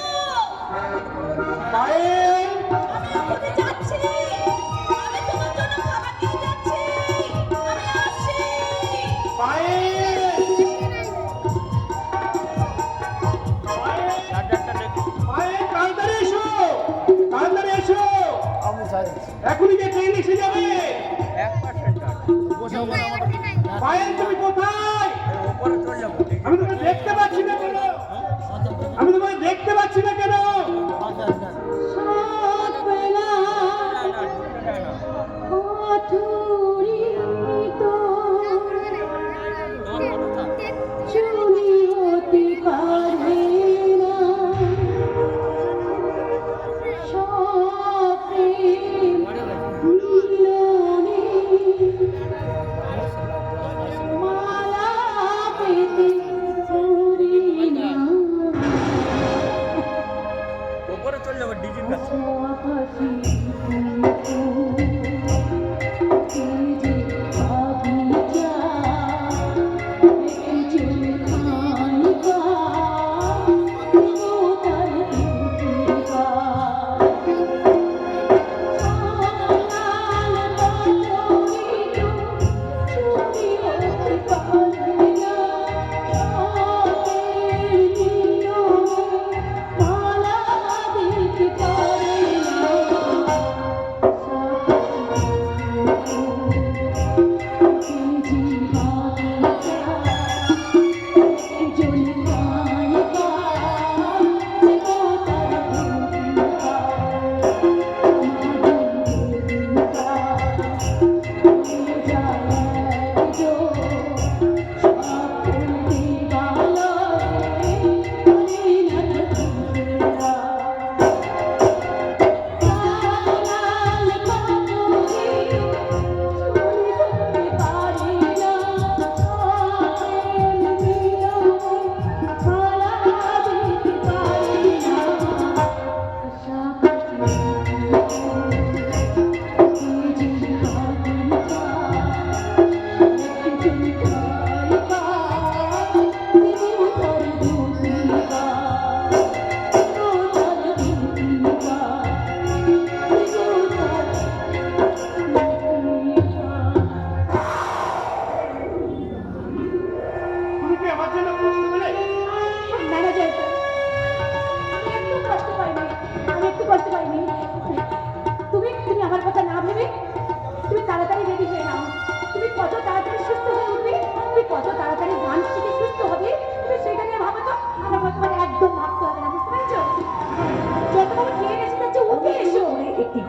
পায়েল, পায়েল, পায়েল, তাড়াতাড়ি এসো, তাড়াতাড়ি এসো। এখনই যে ট্রেন এসে যাবে। পায়েল, তুমি কোথায়? আমি তোমাকে দেখতে পাচ্ছি না কেন? আমি তোমাকে দেখতে পাচ্ছি না কেন? সৎবেলা অথরিত চুরি হতে পারে না, সব প্রেম মিলনে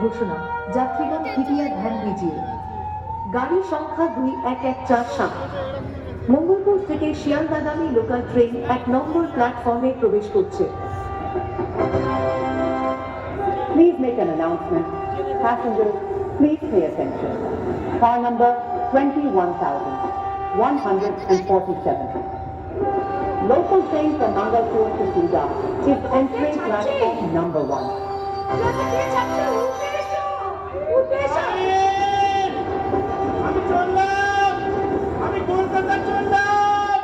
ঘোষণা, যাত্রীগণ তৃতীয় ধ্যান দিজিয়ে। গাড়ির সংখ্যা 21147। মঙ্গলপুর থেকে শিয়ালদাগামী লোকাল ট্রেন 1 নম্বর প্ল্যাটফর্মে প্রবেশ করছে। Please make an announcement. Passengers, please pay attention. Car number 21,147. Local train from Mangalpur to Suda is entering platform number 1. আমি চললাম, আমি কলকাতা চললাম।